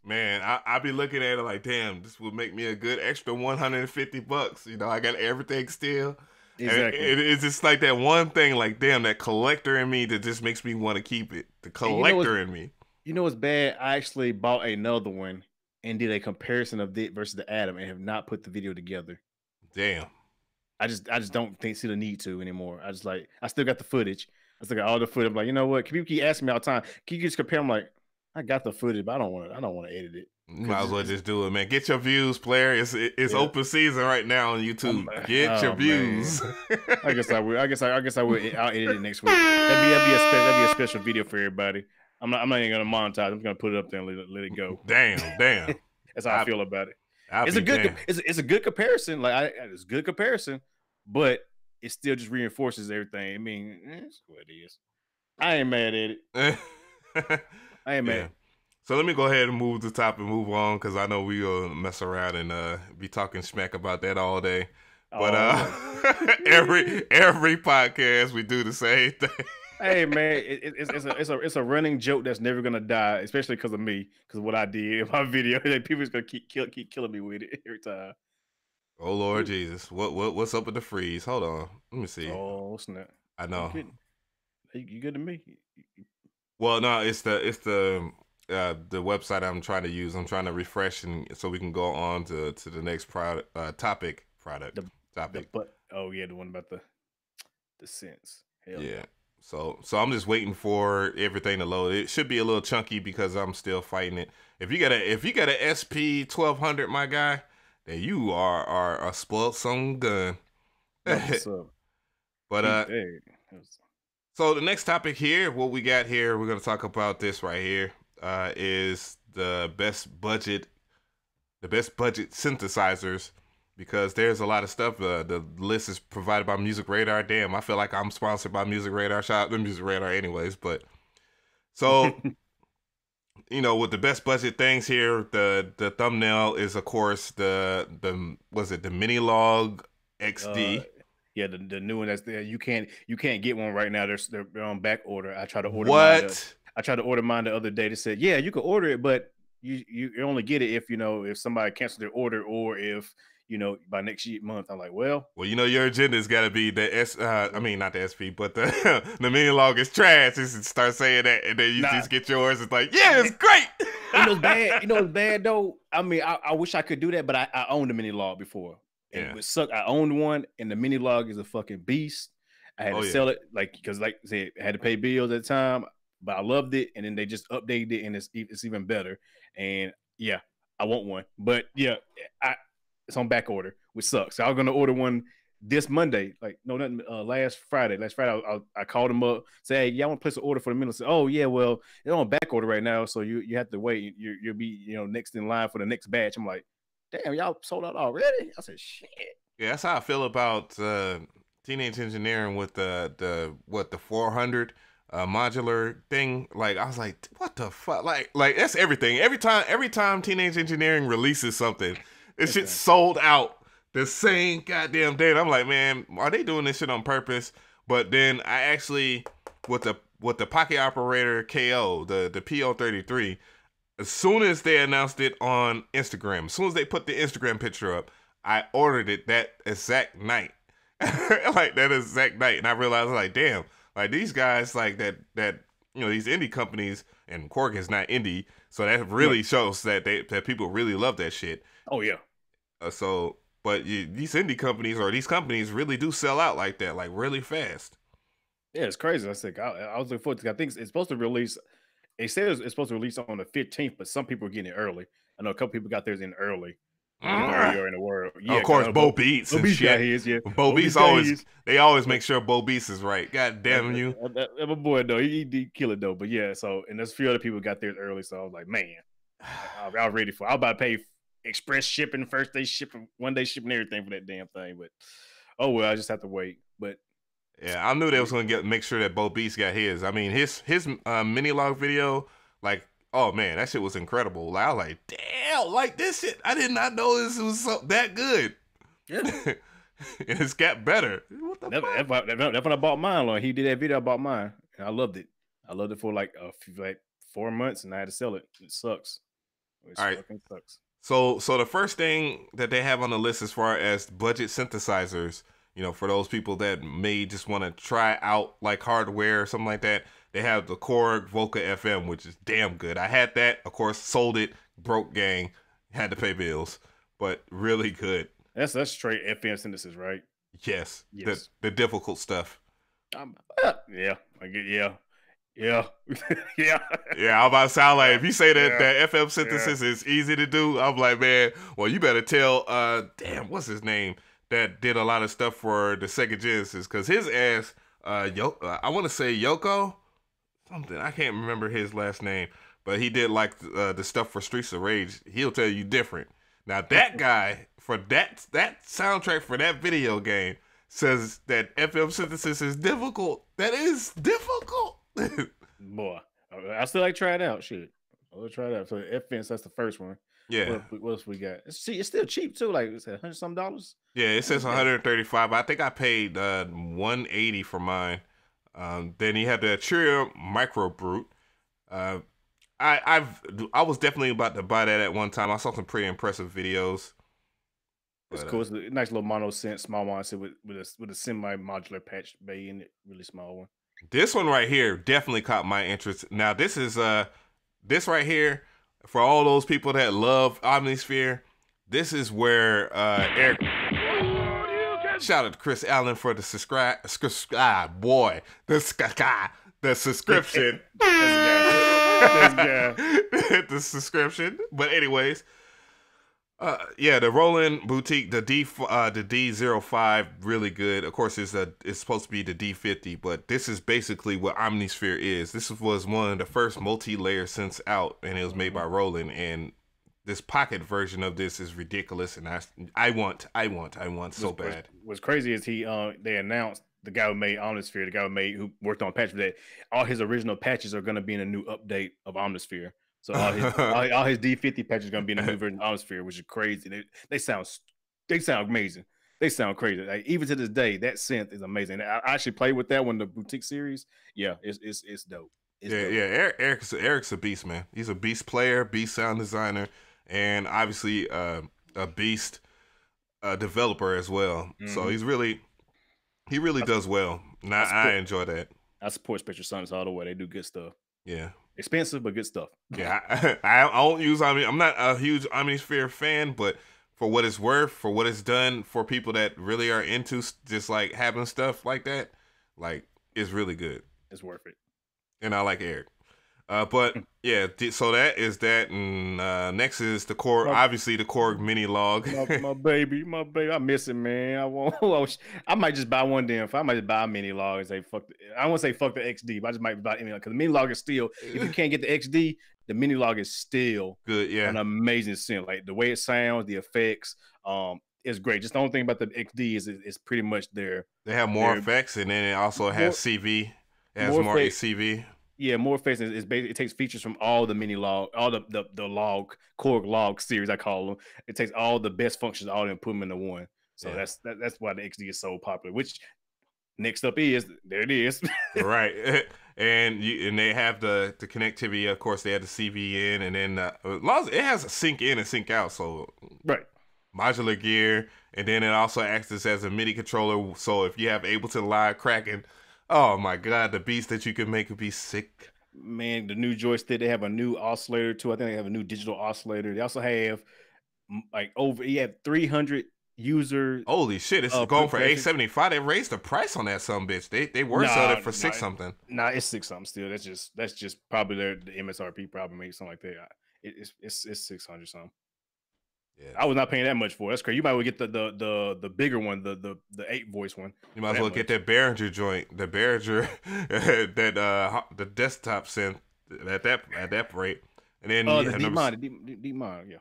[SPEAKER 1] Man, I be looking at it like, damn, this would make me a good extra $150. You know, I got everything still.
[SPEAKER 2] Exactly.
[SPEAKER 1] It's just like that one thing, like, damn, that collector in me that just makes me want to keep it. The collector in me.
[SPEAKER 2] You know what's bad? I actually bought another one and did a comparison of it versus the Atom and have not put the video together.
[SPEAKER 1] Damn.
[SPEAKER 2] I just don't see the need to anymore. I still got the footage. I still got all the footage. I'm like, you know what? People keep asking me all the time. Can you just compare? I'm like, I got the footage, but I don't want to edit it.
[SPEAKER 1] Might as well just do it, man. Get your views, player. It's open season right now on YouTube. Get your views.
[SPEAKER 2] I guess I will. I guess I will. I'll edit it next week. That'd be a special video for everybody. I'm not even gonna monetize. I'm gonna put it up there and let it go.
[SPEAKER 1] Damn.
[SPEAKER 2] That's how I feel about it. It's a good comparison. Like it's a good comparison, but it still just reinforces everything. I mean, it's what it is. I ain't mad at it. I ain't mad.
[SPEAKER 1] So let me go ahead and move the top and move on, because I know we will mess around and be talking smack about that all day. But every podcast we do the same thing.
[SPEAKER 2] Hey man, it's a running joke that's never gonna die, especially because of me, because of what I did in my video. People's gonna keep killing me with it every time.
[SPEAKER 1] Oh Lord Jesus, what's up with the freeze? Hold on, let me see.
[SPEAKER 2] Oh snap!
[SPEAKER 1] I know.
[SPEAKER 2] You good to me?
[SPEAKER 1] Well, no, it's the website I'm trying to use. I'm trying to refresh, and so we can go on to the next topic.
[SPEAKER 2] But oh yeah, the one about the Synths. Hell
[SPEAKER 1] yeah. So I'm just waiting for everything to load. It should be a little chunky because I'm still fighting it. If you got a SP1200, my guy, then you are a spoiled son gun.
[SPEAKER 2] That's what's up.
[SPEAKER 1] But
[SPEAKER 2] Keep that.
[SPEAKER 1] so the next topic here, what we got here, we're gonna talk about this right here. Is the best budget synthesizers, because there's a lot of stuff. The list is provided by Music Radar. Damn, I feel like I'm sponsored by Music Radar. Shout out to Music Radar, anyways. But so with the best budget things here, the thumbnail is of course the was it the Minilog XD.
[SPEAKER 2] Yeah, the new one that's there. You can't get one right now. They're on back order. I tried to order
[SPEAKER 1] What?
[SPEAKER 2] mine. I tried to order mine the other day. They said, yeah, you can order it, but you only get it if if somebody canceled their order or if by next month. I'm like, well,
[SPEAKER 1] your agenda's got to be the I mean, not the SP, but the the Minilog is trash. You start saying that, and then you just get yours. It's like, yeah, it's great.
[SPEAKER 2] It's bad. It's bad though. I mean, I wish I could do that, but I owned a Minilog before. And it would suck. I owned one, and the Minilog is a fucking beast. I had to sell it, because I said, I had to pay bills at the time, but I loved it. And then they just updated it, and it's even better. And yeah, I want one. But yeah, it's on back order, which sucks. So I was gonna order one this Monday. Last Friday. I called them up, say, hey, y'all want to place an order for the Minilog? Said, oh yeah, well, it's on back order right now, so you have to wait. You'll be next in line for the next batch. I'm like, damn, y'all sold out already? I said, shit.
[SPEAKER 1] Yeah, that's how I feel about Teenage Engineering with the 400 modular thing. Like, I was like, what the fuck? Like that's everything. Every time Teenage Engineering releases something, it's shit sold out the same goddamn day. And I'm like, man, are they doing this shit on purpose? But then I actually, with the Pocket Operator KO, the PO33. As soon as they announced it on Instagram, as soon as they put the Instagram picture up, I ordered it that exact night. Like that exact night. And I realized, like, damn, like these guys, like that these indie companies, and Korg is not indie, so that really shows that that people really love that shit.
[SPEAKER 2] Oh yeah.
[SPEAKER 1] But these indie companies or these companies really do sell out like that, like really fast.
[SPEAKER 2] Yeah, it's crazy. I said, I was looking forward to. I think it's supposed to release. They said it's supposed to release on the 15th, but some people are getting it early. I know a couple people got theirs in early. Where you are in the world. Yeah,
[SPEAKER 1] of course, Bo Beats and shit. Bo Beats always make sure Bo Beats is right. God damn you.
[SPEAKER 2] My boy though, he kill it though. But yeah, so and there's a few other people got theirs early, so I was like, man, I was ready for it. I was about to pay express shipping, first day shipping, one day shipping, everything for that damn thing. But oh well, I just have to wait. But
[SPEAKER 1] yeah, I knew they was gonna make sure that Bo Beats got his. I mean, his Minilog video, like, oh man, that shit was incredible. Like, I was like, damn, like this shit, I did not know this was that good. Yeah, and it's got better. What the fuck?
[SPEAKER 2] That's when I bought mine. Like, he did that video, I bought mine, and I loved it. I loved it for like 4 months, and I had to sell it. It sucks.
[SPEAKER 1] All right, sucks. So the first thing that they have on the list as far as budget synthesizers, for those people that may just want to try out like hardware or something like that, they have the Korg Voca FM, which is damn good. I had that, of course, sold it, broke gang, had to pay bills, but really good.
[SPEAKER 2] That's straight FM synthesis, right?
[SPEAKER 1] Yes. The difficult stuff.
[SPEAKER 2] Yeah. Yeah.
[SPEAKER 1] I'm about to sound like, if you say that FM synthesis is easy to do, I'm like, man, well, you better tell, what's his name, that did a lot of stuff for the Sega Genesis, because his ass, I want to say Yoko, something, I can't remember his last name, but he did like the stuff for Streets of Rage. He'll tell you different. Now that guy, for that soundtrack for that video game, says that FM synthesis is difficult. That is difficult.
[SPEAKER 2] Boy, I still like try it out. Shit, I'll try it out. So FM, that's the first one.
[SPEAKER 1] Yeah.
[SPEAKER 2] What else we got? It's still cheap too. Like it's $100-some.
[SPEAKER 1] Yeah, it says 135. I think I paid 180 for mine. Then you have the Cheerio Micro Brute. I was definitely about to buy that at one time. I saw some pretty impressive videos.
[SPEAKER 2] It's cool. It's a nice little mono synth, small one, with a semi-modular patch bay in it, really small one.
[SPEAKER 1] This one right here definitely caught my interest. Now this is this right here, for all those people that love Omnisphere, this is where Eric. Shout out to Chris Allen for the boy, the subscription.
[SPEAKER 2] This guy.
[SPEAKER 1] The subscription. But anyways, yeah, the Roland Boutique, the D05, really good. Of course, it's supposed to be the D50, but this is basically what Omnisphere is. This was one of the first multi-layer synths out, and it was made by Roland. And this pocket version of this is ridiculous, and I want so bad.
[SPEAKER 2] What's crazy is they announced the guy who made Omnisphere, the guy who worked on patches, that all his original patches are going to be in a new update of Omnisphere. So all his D50 patches are going to be in a new version of Omnisphere, which is crazy. They sound amazing. They sound crazy. Like, even to this day, that synth is amazing. I actually played with that one, the Boutique series. Yeah, it's dope. It's dope.
[SPEAKER 1] Eric's a beast, man. He's a beast player, beast sound designer, and obviously a beast developer as well. So he really does well. I enjoy that.
[SPEAKER 2] I support Spectre Sonics all the way. They do good stuff.
[SPEAKER 1] Yeah.
[SPEAKER 2] Expensive, but good stuff.
[SPEAKER 1] Yeah, I don't use I'm not a huge Omnisphere fan, but for what it's worth, for what it's done for people that really are into just like having stuff like that, like, it's really good.
[SPEAKER 2] It's worth it.
[SPEAKER 1] And I like Eric. But yeah, so that is that, and next is the Korg, obviously the Korg mini log.
[SPEAKER 2] my baby, I miss it, man. I might just buy one then. I might just buy a mini log and say fuck. I don't want to say fuck the XD, but I just might buy because the mini log is still. If you can't get the XD, the mini log is still
[SPEAKER 1] good. Yeah,
[SPEAKER 2] an amazing synth. Like the way it sounds, the effects, is great. Just the only thing about the XD is pretty much there.
[SPEAKER 1] They have more effects, and then it also has CV. It has more ACV.
[SPEAKER 2] Yeah, more effects is basically, it takes features from all the mini log, all the log, Korg log series, I call them. It takes all the best functions, all of them, put them into one. So that's why the XD is so popular. Which next up is, there it is.
[SPEAKER 1] Right. And they have the connectivity. Of course, they have the CV in, and then it has a sync in and sync out. So
[SPEAKER 2] right,
[SPEAKER 1] modular gear, and then it also acts as a MIDI controller. So if you have Ableton Live cracking, oh my God, the beats that you can make would be sick.
[SPEAKER 2] Man, the new joystick, they have a new oscillator too. I think they have a new digital oscillator. They also have you have 300 users.
[SPEAKER 1] Holy shit, it's going for $875. They raised the price on that some bitch. They were selling it for $6 something.
[SPEAKER 2] Nah, it's $6 something still. That's just probably the MSRP probably maybe something like that. It's $600 something. Yeah. I was not paying that much for it. That's crazy. You might well get the bigger one, the 8-voice one.
[SPEAKER 1] You might as well get that Behringer joint, the Behringer that the desktop synth at that rate. And then
[SPEAKER 2] the D-Mod, yeah.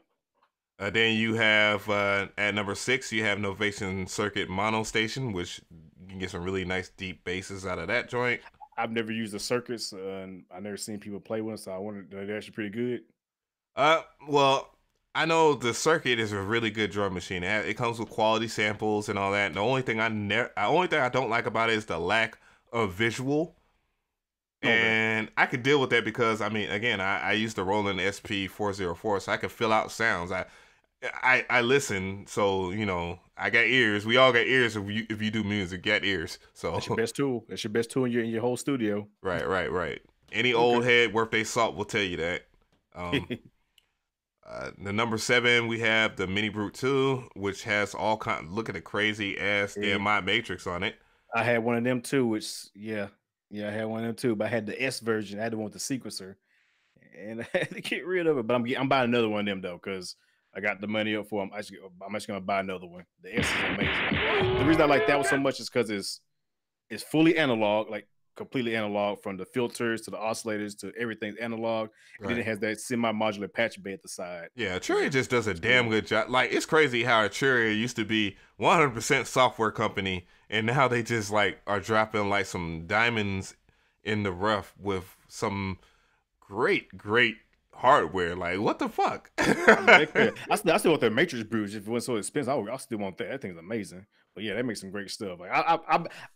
[SPEAKER 1] Then you have at number 6 you have Novation Circuit Mono Station, which you can get some really nice deep basses out of that joint.
[SPEAKER 2] I've never used the circuits, and I've never seen people play one, so I wonder they're actually pretty good.
[SPEAKER 1] Well, I know the circuit is a really good drum machine. It comes with quality samples and all that. And the only thing I don't like about it is the lack of visual. And I could deal with that because again, I use the Roland SP2400, so I can fill out sounds. I listen, so I got ears. We all got ears. If you do music, get ears. So
[SPEAKER 2] that's your best tool. That's your best tool in your whole studio.
[SPEAKER 1] Right. Any old head worth their salt will tell you that. The number 7, we have the Mini Brute 2, which has all kind. Look at the crazy ass DMI matrix on it.
[SPEAKER 2] I had one of them too, which I had one of them too, but I had the S version. I had the one with the sequencer, and I had to get rid of it. But I'm buying another one of them though, because I got the money up for them. I'm actually gonna buy another one. The S is amazing. The reason I like that one so much is because it's fully analog, like completely analog, from the filters to the oscillators to everything's analog. And then it has that semi-modular patch bay at the side.
[SPEAKER 1] Yeah, Arturia just does a damn good job. Like, it's crazy how Arturia used to be 100% software company, and now they just like are dropping like some diamonds in the rough with some great hardware. Like, what the fuck?
[SPEAKER 2] I still want their Matrix Brutes. If it wasn't so expensive, I still want that. That thing's amazing. But yeah, that makes some great stuff. Like,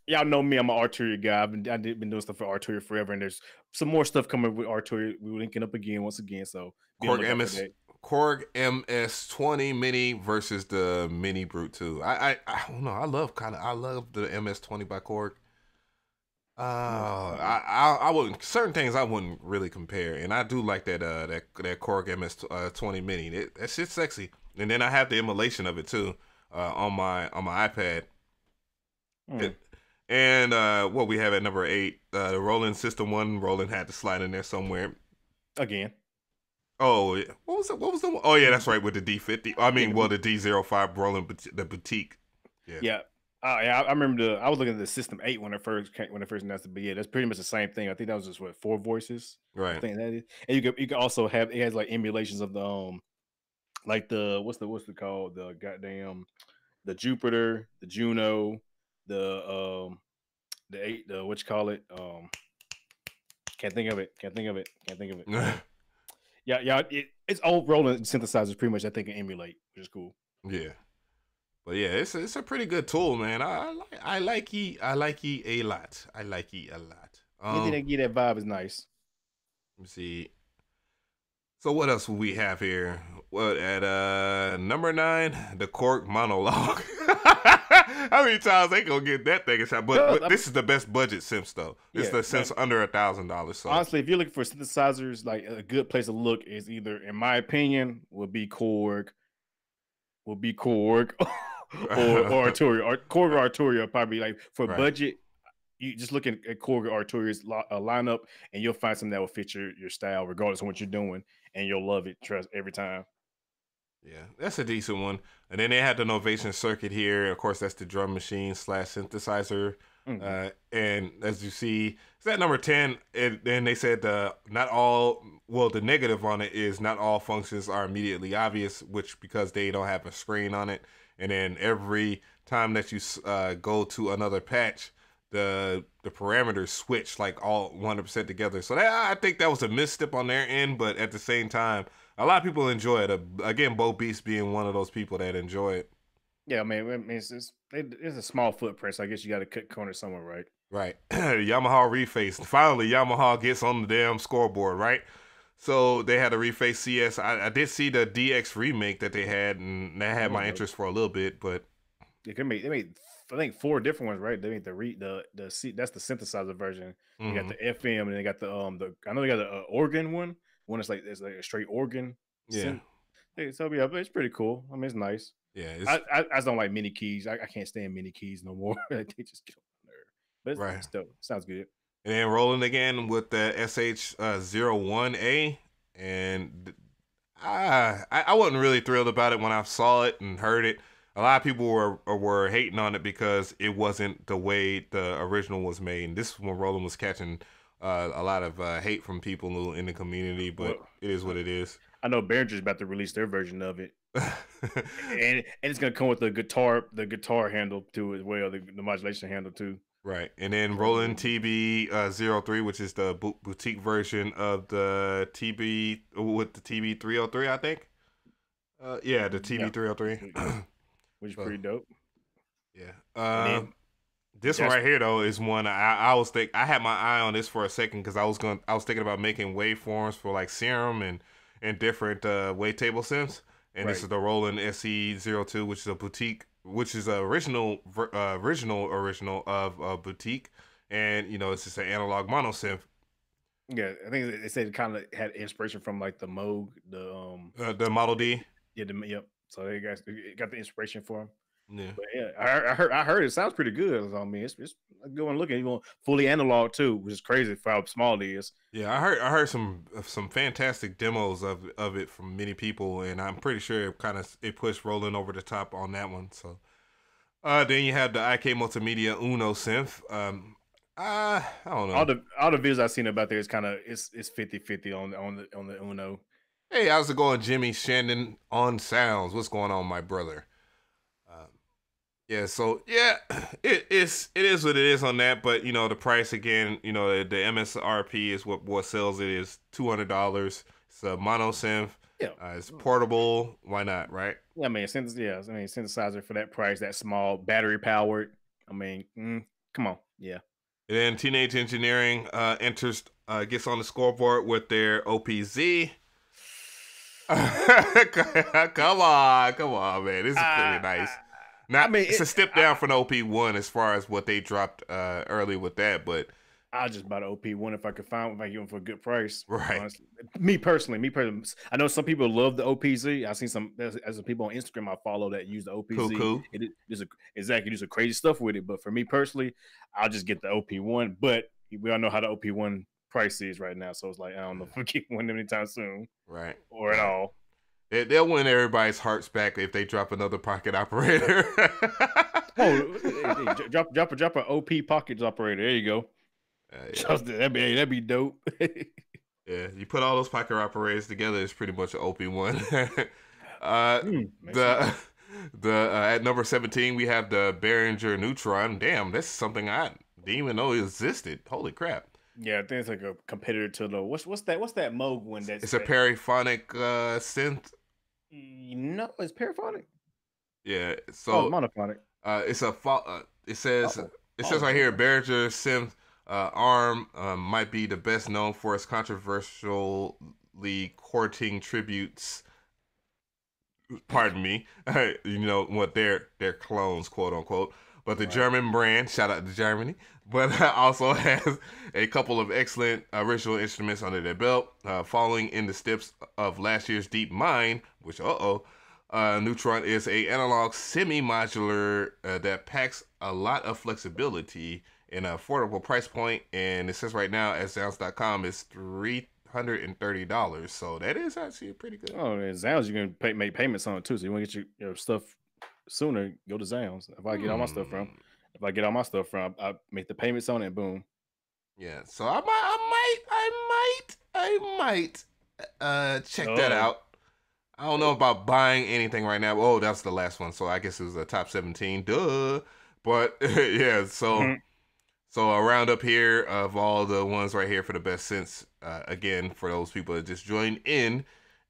[SPEAKER 2] y'all know me, I'm an Arturia guy. I've been doing stuff for Arturia forever, and there's some more stuff coming with Arturia. We're linking up once again. So
[SPEAKER 1] Korg MS-20 Mini versus the Mini Brute 2. I don't know. I love the MS-20 by Korg. I wouldn't, certain things I wouldn't really compare, and I do like that Korg MS-20 Mini. That shit's sexy. And then I have the emulation of it too on my iPad.
[SPEAKER 2] Mm.
[SPEAKER 1] And what we have at number 8, the Roland System 1. Roland had to slide in there somewhere.
[SPEAKER 2] Again.
[SPEAKER 1] Oh, yeah. What was it? What was the one? Oh, yeah, that's right, with the D50. I
[SPEAKER 2] Yeah,
[SPEAKER 1] mean, well, the D05 Roland, the boutique. Yeah.
[SPEAKER 2] yeah. Yeah, I remember I was looking at the System 8 when it first came, when it first announced it. But yeah, that's pretty much the same thing. I think that was just what, 4 voices. I
[SPEAKER 1] Right.
[SPEAKER 2] think that is. And you can also have, it has like emulations of the like the what's the called, the goddamn, the Jupiter, the Juno, the eight, the what you call it, can't think of it, can't think of it. Yeah, yeah, it's old Roland synthesizers pretty much, I think, can emulate, which is cool.
[SPEAKER 1] Yeah. But yeah, it's a pretty good tool, man. I like it a lot. I like it a lot.
[SPEAKER 2] Anything that give that vibe is nice.
[SPEAKER 1] Let me see. So what else will we have here? What at number 9, the Korg monologue. How many times they gonna get that thing a shot? But this is the best budget synth though. It's the synth under $1,000. So
[SPEAKER 2] honestly, if you're looking for synthesizers, like a good place to look is either, in my opinion, would be Korg, or Arturia. Korg or Arturia probably, like, for
[SPEAKER 1] right.
[SPEAKER 2] budget. You just look at Korg or Arturia's lineup, and you'll find something that will fit your style, regardless of what you're doing, and you'll love it. Trust, every time.
[SPEAKER 1] Yeah, that's a decent one. And then they had the Novation Circuit here. Of course, that's the drum machine / synthesizer.
[SPEAKER 2] Mm-hmm.
[SPEAKER 1] And as you see, it's at number 10. And then they said not all, well, the negative on it is not all functions are immediately obvious, which because they don't have a screen on it. And then every time that you go to another patch, the parameters switch like all 100% together. So I think that was a misstep on their end, but at the same time, a lot of people enjoy it. Again, Bo Beast being one of those people that enjoy it.
[SPEAKER 2] Yeah, I mean it's a small footprint, so I guess you got to cut corners somewhere, right?
[SPEAKER 1] Right. Yamaha reface. Finally, Yamaha gets on the damn scoreboard, right? So they had a reface CS. I did see the DX remake that they had, and that had my interest for a little bit, but
[SPEAKER 2] they made I think 4 different ones, right? They made that's the synthesizer version. They got the FM, and they got the I know they got the organ one. One that's like, it's like a straight organ.
[SPEAKER 1] Yeah.
[SPEAKER 2] So yeah, but it's pretty cool. I mean, it's nice.
[SPEAKER 1] Yeah.
[SPEAKER 2] I just don't like mini keys. I can't stand mini keys no more. They just kill my nerve. But
[SPEAKER 1] right.
[SPEAKER 2] still, sounds good.
[SPEAKER 1] And then rolling again with the SH01A, and I wasn't really thrilled about it when I saw it and heard it. A lot of people were hating on it because it wasn't the way the original was made. And this is when Roland was catching a lot of hate from people in the community, but it is what it is.
[SPEAKER 2] I know Behringer's about to release their version of it, and it's gonna come with the guitar handle too as well, the modulation handle too.
[SPEAKER 1] Right, and then Roland TB03, which is the boutique version of the TB with the TB303, I think. Yeah, the TB303.
[SPEAKER 2] Which is pretty dope.
[SPEAKER 1] Yeah. This one right here though is one I had my eye on this for a second because I was thinking about making waveforms for like Serum and different wavetable synths. And this is the Roland SE02, which is a boutique, which is original of boutique, and it's just an analog mono synth.
[SPEAKER 2] Yeah, I think they said it kind of had inspiration from like the Moog,
[SPEAKER 1] the Model D.
[SPEAKER 2] Yeah, yep. So they got the inspiration for him.
[SPEAKER 1] Yeah,
[SPEAKER 2] but yeah, I heard it sounds pretty good. I mean, it's a good one looking. Even fully analog too, which is crazy for how small it is.
[SPEAKER 1] Yeah, I heard some fantastic demos of it from many people, and I'm pretty sure it pushed Roland over the top on that one. So, then you have the IK Multimedia Uno synth. I don't know.
[SPEAKER 2] All the videos I've seen about there is kind of it's 50-50 on the Uno.
[SPEAKER 1] Hey, how's it going, Jimmy Shandon on Sounds? What's going on, my brother? Yeah, so yeah, it is what it is on that. But the price again, the MSRP is what sells it is $200. It's a mono synth.
[SPEAKER 2] Yeah,
[SPEAKER 1] it's portable. Why not, right?
[SPEAKER 2] Yeah, I mean, synthesizer for that price, that small, battery powered. I mean, come on, yeah.
[SPEAKER 1] And then Teenage Engineering gets on the scoreboard with their OPZ. come on, man. This is pretty nice. Now, it's a step down from the OP1 as far as what they dropped early with that, but
[SPEAKER 2] I'll just buy the OP1 if I could find, if I get them for a good price.
[SPEAKER 1] Right.
[SPEAKER 2] Honestly, me personally, I know some people love the OPZ. I seen as some people on Instagram I follow that use the
[SPEAKER 1] Cool,
[SPEAKER 2] OPZ.
[SPEAKER 1] cool.
[SPEAKER 2] Exactly, do some crazy stuff with it. But for me personally, I'll just get the OP1. But we all know how the OP1 price is right now, so it's like I don't know if we get one anytime soon
[SPEAKER 1] Right.
[SPEAKER 2] or at
[SPEAKER 1] Right.
[SPEAKER 2] all.
[SPEAKER 1] They'll win everybody's hearts back if they drop another pocket operator.
[SPEAKER 2] Oh, hey, drop an OP pockets operator. There you go.
[SPEAKER 1] Yeah.
[SPEAKER 2] That'd be dope.
[SPEAKER 1] Yeah, you put all those pocket operators together, it's pretty much an OP1.
[SPEAKER 2] Makes sense.
[SPEAKER 1] At number 17 we have the Behringer Neutron. Damn, that's something I didn't even know existed. Holy crap!
[SPEAKER 2] Yeah, I think it's like a competitor to the what's that Moog one
[SPEAKER 1] It's a periphonic synth.
[SPEAKER 2] no, it's paraphonic.
[SPEAKER 1] Yeah,
[SPEAKER 2] Oh, it's
[SPEAKER 1] so
[SPEAKER 2] monophonic.
[SPEAKER 1] it's a it says
[SPEAKER 2] Oh,
[SPEAKER 1] right here,
[SPEAKER 2] okay.
[SPEAKER 1] Behringer synth arm might be the best known for its controversially courting tributes. Pardon me. You know what, they're clones, quote unquote. But the German brand, shout out to Germany, but also has a couple of excellent original instruments under their belt, following in the steps of last year's Deep Mind, which Neutron is a analog semi-modular that packs a lot of flexibility in an affordable price point, and it says right now at sounds.com is $330. So that is actually pretty good.
[SPEAKER 2] Oh, and Zounds, you can make payments on it too. So you want to get your stuff sooner, go to Zounds. If I get all my stuff from, I make the payments on it. Boom.
[SPEAKER 1] Yeah, so I might check that
[SPEAKER 2] Oh,
[SPEAKER 1] out. I don't know about buying anything right now. Oh, that's the last one. So I guess it was a top 17. Duh. But yeah, so a roundup here of all the ones right here for the best synths. Again, for those people that just joined in,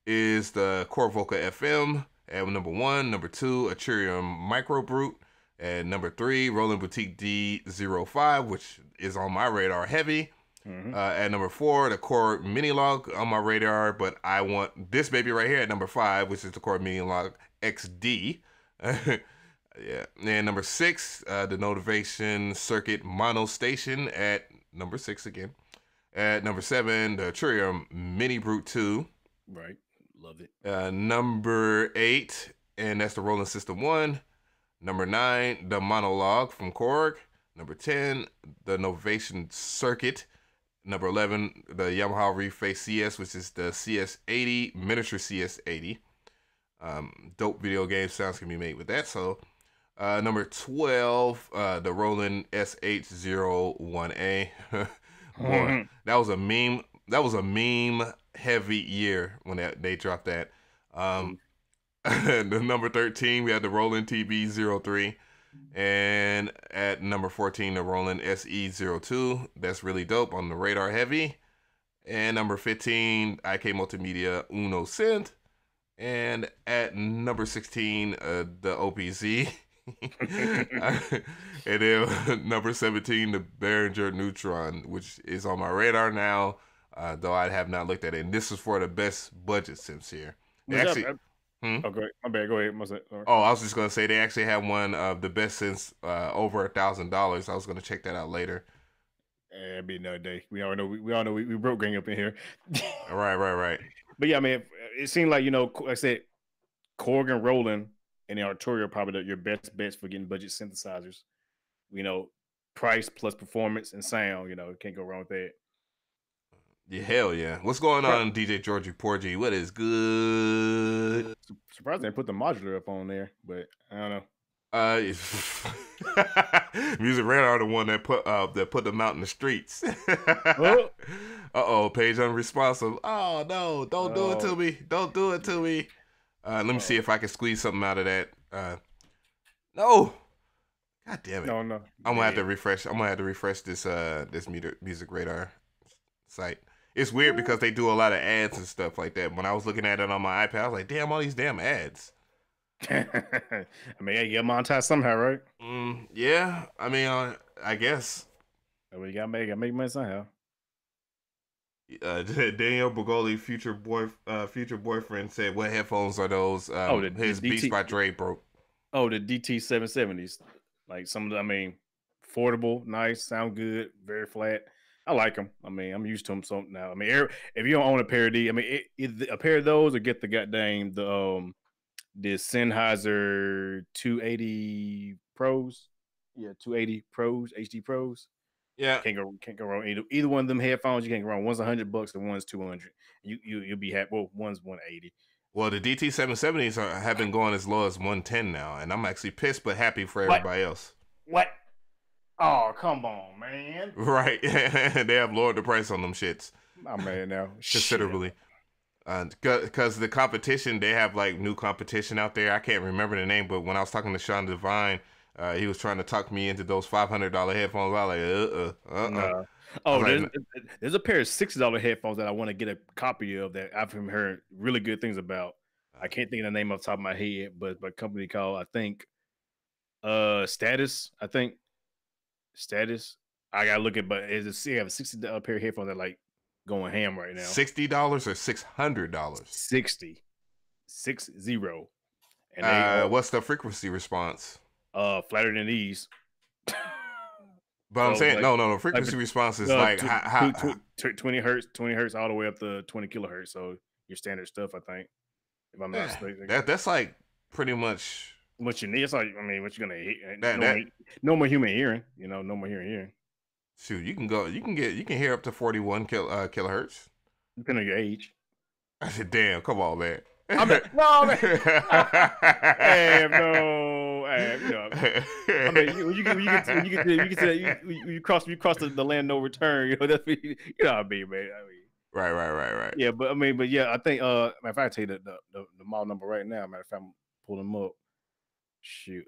[SPEAKER 1] is the Core Vocal FM at number 1. Number 2, Atrium Micro Brute. At number 3, Roland Boutique D05, which is on my radar heavy. At number 4, the Core Mini Log on my radar, but I want this baby right here at number 5, which is the Core Mini Log XD. Yeah. And number 6, the Motivation Circuit Mono Station at number 6 again. At number 7, the Atrium Mini Brute 2.
[SPEAKER 2] right. Love it.
[SPEAKER 1] Number 8, and that's the Roland System 1. Number 9, the Monologue from Korg. Number 10, the Novation Circuit. Number 11, the Yamaha Reface CS, which is the CS80, miniature CS80. Dope video game sounds can be made with that. So, number 12, the Roland SH01A. Boy, that was a meme. That was a meme heavy year when they dropped that. The number 13, we had the Roland TB03. And at number 14, the Roland SE02. That's really dope on the radar heavy. And number 15, IK Multimedia Uno Synth. And at number 16, the OPZ. And then number 17, the Behringer Neutron, which is on my radar now, though I have not looked at it. And this is for the best budget synths here. They actually...
[SPEAKER 2] Okay, my bad. Go ahead.
[SPEAKER 1] Oh, I was just gonna say they actually have one of the best since over $1,000. I was gonna check that out later.
[SPEAKER 2] It'd be another day. We all know we broke gang up in here.
[SPEAKER 1] Right.
[SPEAKER 2] But yeah, I mean, it seemed like, like I said, Korg and Roland and the Arturia are probably your best bets for getting budget synthesizers. Price plus performance and sound. Can't go wrong with that.
[SPEAKER 1] Yeah, hell yeah. What's going on, DJ Georgie Porgy? What is good?
[SPEAKER 2] Surprised they put the modular up on there, but I don't know.
[SPEAKER 1] Music Radar, the one that put them out in the streets. Page unresponsive. Oh no, don't do it to me. Don't do it to me. Let me see if I can squeeze something out of that. No. God damn it.
[SPEAKER 2] No.
[SPEAKER 1] I'm gonna have to refresh. I'm gonna have to refresh this Music Radar site. It's weird because they do a lot of ads and stuff like that. When I was looking at it on my iPad, I was like, damn, all these damn ads.
[SPEAKER 2] I mean, you get monetized somehow, right?
[SPEAKER 1] Yeah. I mean, I guess.
[SPEAKER 2] Well, you gotta make money somehow.
[SPEAKER 1] Daniel Bogoli, future boyfriend, said, "What headphones are those?" His Beats by Dre broke.
[SPEAKER 2] Oh, the DT770s. Like affordable, nice, sound good, very flat. I like them. I mean, I'm used to them. So now, I mean, if you don't own a pair of these, I mean, a pair of those or get the goddamn the Sennheiser 280 Pros. Yeah, 280 Pros, HD Pros.
[SPEAKER 1] Yeah.
[SPEAKER 2] Can't go wrong. Either one of them headphones, you can't go wrong. One's $100 and one's 200. You'll be happy. Well, one's 180.
[SPEAKER 1] Well, the DT770s have been going as low as 110 now, and I'm actually pissed but happy for
[SPEAKER 2] What?
[SPEAKER 1] everybody else.
[SPEAKER 2] What? Oh, come on, man.
[SPEAKER 1] Right. They have lowered the price on them shits.
[SPEAKER 2] I'm mad now.
[SPEAKER 1] Considerably. Because the competition, they have like new competition out there. I can't remember the name, but when I was talking to Sean Devine, he was trying to talk me into those $500 headphones. I was like,
[SPEAKER 2] Nah. Oh,
[SPEAKER 1] like,
[SPEAKER 2] there's a pair of $60 headphones that I want to get a copy of that I've heard really good things about. I can't think of the name off the top of my head, but a company called, I think, Status. I think Status. I gotta look at, but it's a, have a $60 pair of headphones that like going ham right now.
[SPEAKER 1] $60 or $600?
[SPEAKER 2] 60. 60. And they
[SPEAKER 1] what's the frequency response?
[SPEAKER 2] Flatter than these.
[SPEAKER 1] But I'm saying, like, no, frequency response is like
[SPEAKER 2] 20 hertz all the way up to 20 kilohertz. So your standard stuff, I think, if I'm not mistaken.
[SPEAKER 1] That's like pretty much
[SPEAKER 2] what you need. It's like, I mean, what you're gonna hear? No more human hearing. You know, no more hearing.
[SPEAKER 1] Shoot, you can hear up to 41 kilohertz.
[SPEAKER 2] Depending on your age.
[SPEAKER 1] I said, damn, come on, man.
[SPEAKER 2] No, man. Damn, no. You know, I mean, when you cross the land no return. You know, that's you know what I mean, man. I mean,
[SPEAKER 1] right.
[SPEAKER 2] Yeah, but yeah, I think if I tell you the model number right now, matter of fact, I'm pulling them up. Shoot,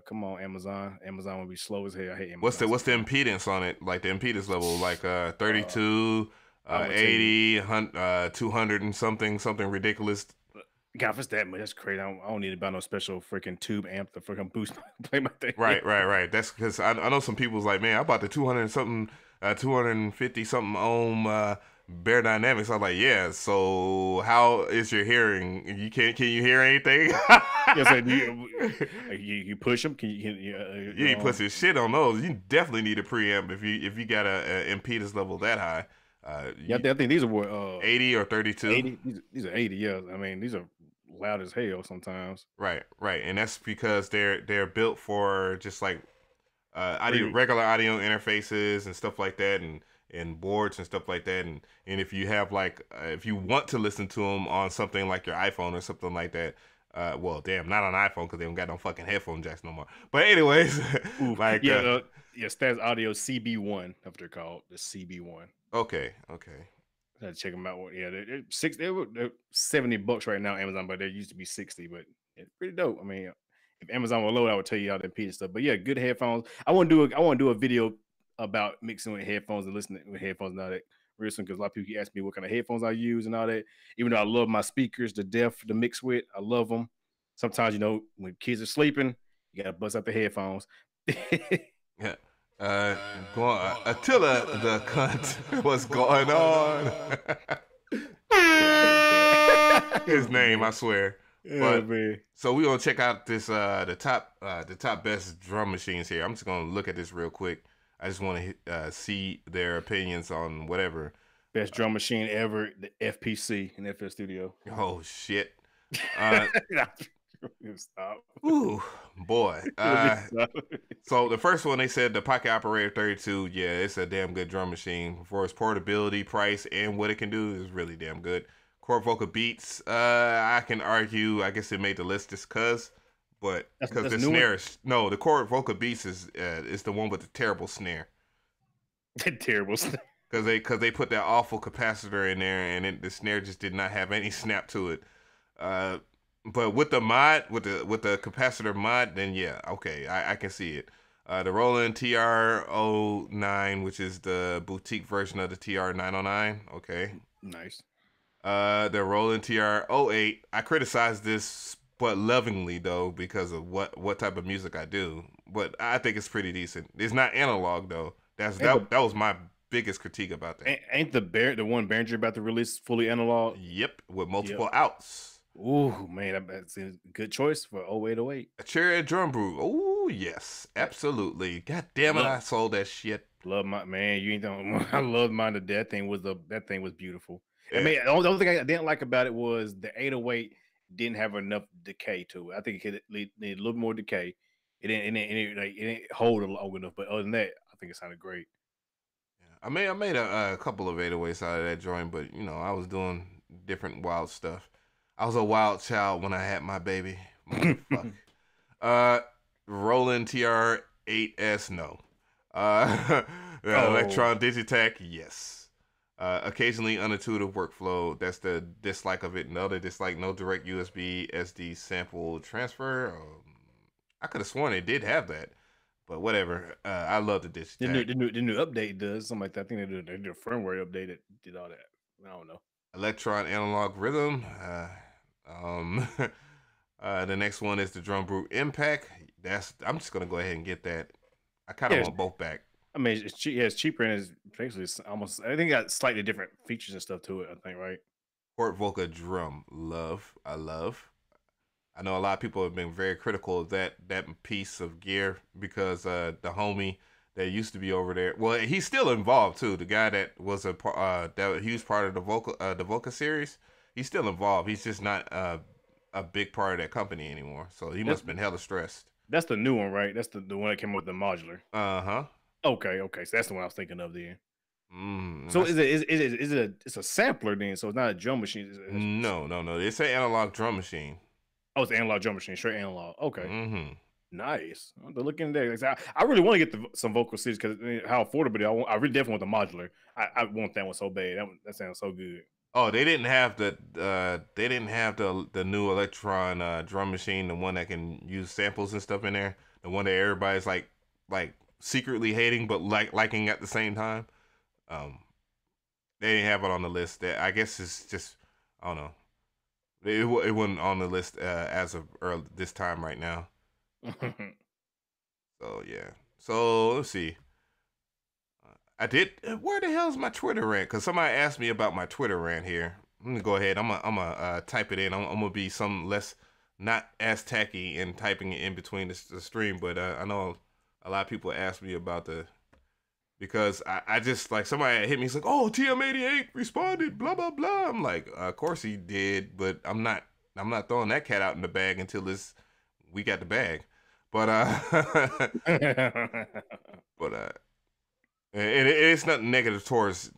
[SPEAKER 2] come on, Amazon. Amazon will be slow as hell. I hate Amazon.
[SPEAKER 1] What's the impedance on it? Like the impedance level, like 32, 80, 200 and something ridiculous.
[SPEAKER 2] God, if it's that much, that's crazy. I don't need to buy no special freaking tube amp to freaking boost play my thing.
[SPEAKER 1] Right. That's because I know some people's like, man, I bought the 200 something, 250 something ohm Bear Dynamics. I'm like, yeah. So how is your hearing? Can you hear anything?
[SPEAKER 2] Yes, you push them.
[SPEAKER 1] You ain't pushing shit on those. You definitely need a preamp if you got a impedance level that high.
[SPEAKER 2] I think these are
[SPEAKER 1] 80 or 32.
[SPEAKER 2] 80. These are 80. Yeah, I mean these are loud as hell sometimes.
[SPEAKER 1] Right, and that's because they're built for just like regular audio interfaces and stuff like that, and boards and stuff like that, and if you have like if you want to listen to them on something like your iPhone or something like that. Well, damn, not on iPhone because they don't got no fucking headphone jacks no more. But anyways, like
[SPEAKER 2] Stats Audio CB1, that's what they're called, the CB1.
[SPEAKER 1] Okay.
[SPEAKER 2] I had to check them out. Yeah, they're $70 right now, Amazon, but they used to be 60. But it's pretty dope. I mean, if Amazon will load, I would tell you how to impede stuff. But yeah, good headphones. I want to do a video about mixing with headphones and listening with headphones and all that real soon, because a lot of people ask me what kind of headphones I use and all that. Even though I love my speakers, the depth to mix with, I love them. Sometimes, you know, when kids are sleeping, you gotta bust out the headphones.
[SPEAKER 1] Yeah. Attila the cunt. What's going on? His name, I swear.
[SPEAKER 2] Yeah, man.
[SPEAKER 1] So we gonna check out this the top best drum machines here. I'm just gonna look at this real quick. I just want to see their opinions on whatever.
[SPEAKER 2] Best drum machine ever, the FPC in FL Studio.
[SPEAKER 1] Oh shit.
[SPEAKER 2] Stop.
[SPEAKER 1] Ooh, boy. So the first one, they said the Pocket Operator 32. Yeah, it's a damn good drum machine for its portability, price, and what it can do is really damn good. Chord Vocal Beats. I can argue. I guess it made the list just cause, but because the snare is the Chord Vocal Beats is the one with the terrible snare.
[SPEAKER 2] Terrible snare.
[SPEAKER 1] Because they put that awful capacitor in there, and the snare just did not have any snap to it. But with the mod, with the capacitor mod, then yeah, okay, I can see it. The Roland TR-09, which is the boutique version of the TR-909. Okay,
[SPEAKER 2] nice.
[SPEAKER 1] The Roland TR-08. I criticize this, but lovingly though, because of what type of music I do. But I think it's pretty decent. It's not analog though. That was my biggest critique about that.
[SPEAKER 2] Ain't the one Behringer about to release fully analog?
[SPEAKER 1] Yep, with multiple outs.
[SPEAKER 2] Ooh, man, that's a good choice for 0808.
[SPEAKER 1] A Cherry Drum Brew. Oh, yes, absolutely. God damn it, I sold that shit.
[SPEAKER 2] Love my man. You ain't know. I love mine to death. That thing was beautiful. I
[SPEAKER 1] Yeah,
[SPEAKER 2] mean, the only thing I didn't like about it was the 808 didn't have enough decay to it. I think it needed a little more decay. It didn't hold it long enough. But other than that, I think it sounded great.
[SPEAKER 1] I made a couple of 808s out of that joint, but you know, I was doing different wild stuff. I was a wild child when I had my baby. Motherfuck. Uh, Roland TR8S, no.
[SPEAKER 2] Oh,
[SPEAKER 1] Electron Digitech, yes. Occasionally unintuitive workflow. That's the dislike of it. No, the dislike, no direct USB SD sample transfer. I could have sworn it did have that, but whatever. I love the Digitech.
[SPEAKER 2] the new update does something like that. I think they did a firmware update that did all that. I don't know.
[SPEAKER 1] Electron Analog Rhythm. Um, the next one is the Drum Brute Impact. I'm just gonna go ahead and get that. I kind of
[SPEAKER 2] Yeah,
[SPEAKER 1] want both back.
[SPEAKER 2] I mean, it's cheap. Yeah, it's cheaper and it's basically almost. I think it got slightly different features and stuff to it. I think, right?
[SPEAKER 1] Port Volca Drum, love. I love. I know a lot of people have been very critical of that piece of gear because the homie that used to be over there, well, he's still involved too. The guy that was that he was part of the Volca series, he's still involved. He's just not a big part of that company anymore. So he
[SPEAKER 2] That's
[SPEAKER 1] must have been hella stressed.
[SPEAKER 2] that's the new one, right? That's the one that came with the modular.
[SPEAKER 1] Uh-huh.
[SPEAKER 2] Okay. So that's the one I was thinking of then.
[SPEAKER 1] Mm,
[SPEAKER 2] So
[SPEAKER 1] that's
[SPEAKER 2] it's a sampler then? So it's not a drum machine.
[SPEAKER 1] no. It's an analog drum machine.
[SPEAKER 2] Oh, it's an analog drum machine, straight analog. Okay.
[SPEAKER 1] Mm-hmm.
[SPEAKER 2] Nice. I'm looking there. Like, I really want to get some vocal seats because how affordable they are. I really definitely want the modular. I want that one so bad. That sounds so good.
[SPEAKER 1] Oh, they didn't have the new Electron drum machine, the one that can use samples and stuff in there, the one that everybody's like secretly hating but liking at the same time. Um, they didn't have it on the list. That I guess it's just I don't know. It wasn't on the list as of this time right now. So yeah. So let's see. I did. Where the hell is my Twitter rant? Because somebody asked me about my Twitter rant here. I'm gonna go ahead. I'm gonna type it in. I'm gonna be some less, not as tacky in typing it in between the stream. But I know a lot of people ask me about because I just like somebody hit me. He's like, "Oh, TM88 responded." Blah blah blah. I'm like, of course he did, but I'm not. I'm not throwing that cat out in the bag until we got the bag. But but and it's nothing negative towards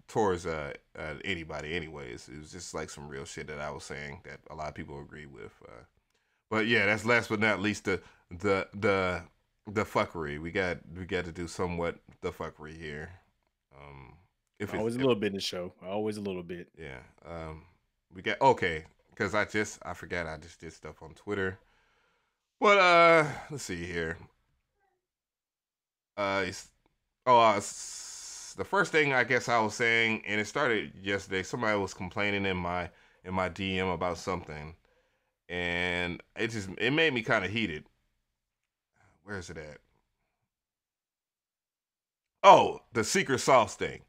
[SPEAKER 1] anybody. Anyways, it was just like some real shit that I was saying that a lot of people agree with. But yeah, that's last but not least the fuckery. We got to do somewhat the fuckery here. If it's
[SPEAKER 2] Always a little bit in the show. Always a little bit.
[SPEAKER 1] yeah. We got okay because I forgot I just did stuff on Twitter. But let's see here. It's, the first thing I guess I was saying, and it started yesterday. Somebody was complaining in my DM about something, and it made me kind of heated. Where is it at? Oh, the secret sauce thing.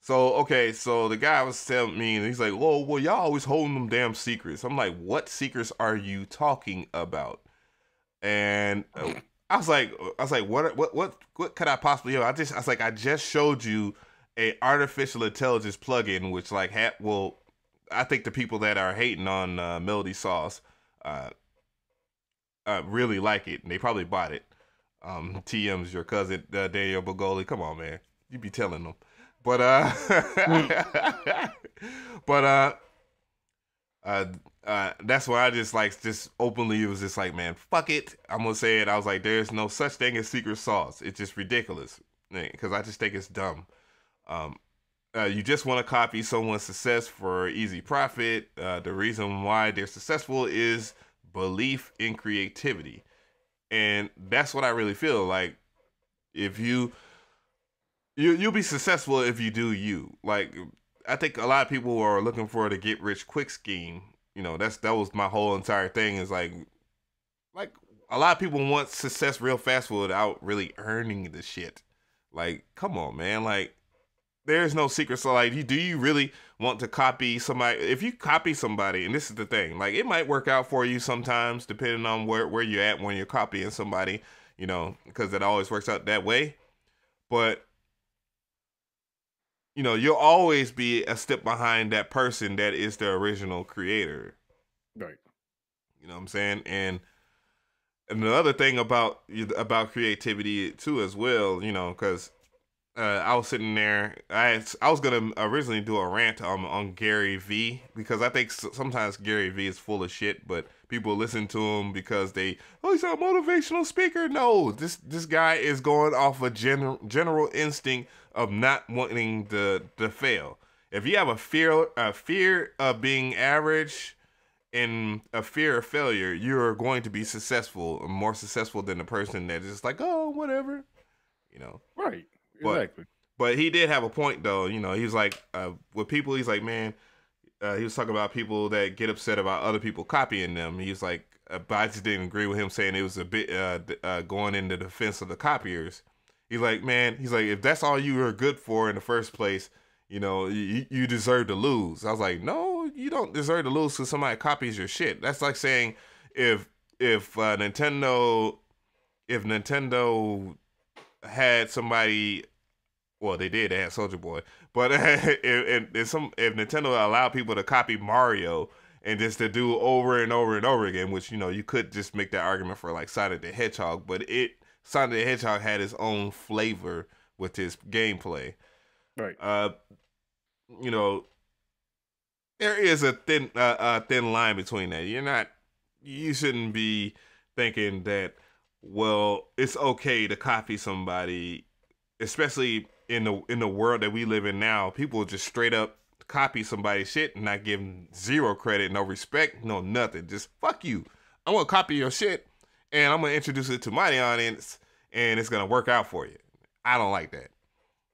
[SPEAKER 1] So okay, so the guy was telling me, and he's like, "Oh, well, y'all always holding them damn secrets." I'm like, "What secrets are you talking about?" And I was like, what could I possibly do? I was like, I just showed you a artificial intelligence plugin, which like I think the people that are hating on Melody Sauce, uh, really like it, and they probably bought it. TM's your cousin, Daniel Bogoli. Come on, man, you be telling them, but but that's why I just openly it was just like, man, fuck it. I'm gonna say it. I was like, there's no such thing as secret sauce. It's just ridiculous because I just think it's dumb. Um, you just want to copy someone's success for easy profit. The reason why they're successful is belief in creativity, and that's what I really feel like. If you'll be successful if you do you. Like I think a lot of people are looking for the get rich quick scheme. You know, that was my whole entire thing. Is like a lot of people want success real fast without really earning the shit. Like, come on, man. Like, there's no secret. So, like, do you really want to copy somebody? If you copy somebody, and this is the thing, like, it might work out for you sometimes, depending on where you're at when you're copying somebody. You know, because it always works out that way. But you know, you'll always be a step behind that person that is the original creator.
[SPEAKER 2] Right.
[SPEAKER 1] You know what I'm saying? And the other thing about creativity too as well, you know, because I was sitting there. I was gonna originally do a rant on Gary V because I think sometimes Gary V is full of shit, but people listen to him because he's a motivational speaker. No, this guy is going off a general instinct of not wanting to fail. If you have a fear of being average and a fear of failure, you're going to be successful, more successful than the person that is like, oh, whatever, you know.
[SPEAKER 2] Right.
[SPEAKER 1] But
[SPEAKER 2] Exactly.
[SPEAKER 1] he did have a point though. You know, he was like, with people, he's like, man, he was talking about people that get upset about other people copying them. He was like, but I just didn't agree with him saying it was a bit going in the defense of the copiers. He's like, man, he's like, if that's all you were good for in the first place, you know, you deserve to lose. I was like, no, you don't deserve to lose because somebody copies your shit. That's like saying if Nintendo had somebody, well, they did. They had Soldier Boy, but if Nintendo allowed people to copy Mario and just to do over and over and over again, which, you know, you could just make that argument for like Sonic the Hedgehog, but Sonic the Hedgehog had its own flavor with his gameplay.
[SPEAKER 2] Right.
[SPEAKER 1] You know, there is a thin line between that. You shouldn't be thinking that, well, it's okay to copy somebody, especially in the world that we live in now. People just straight up copy somebody's shit and not give them zero credit, no respect, no nothing. Just fuck you. I'm gonna copy your shit and I'm gonna introduce it to my audience and it's gonna work out for you. I don't like that.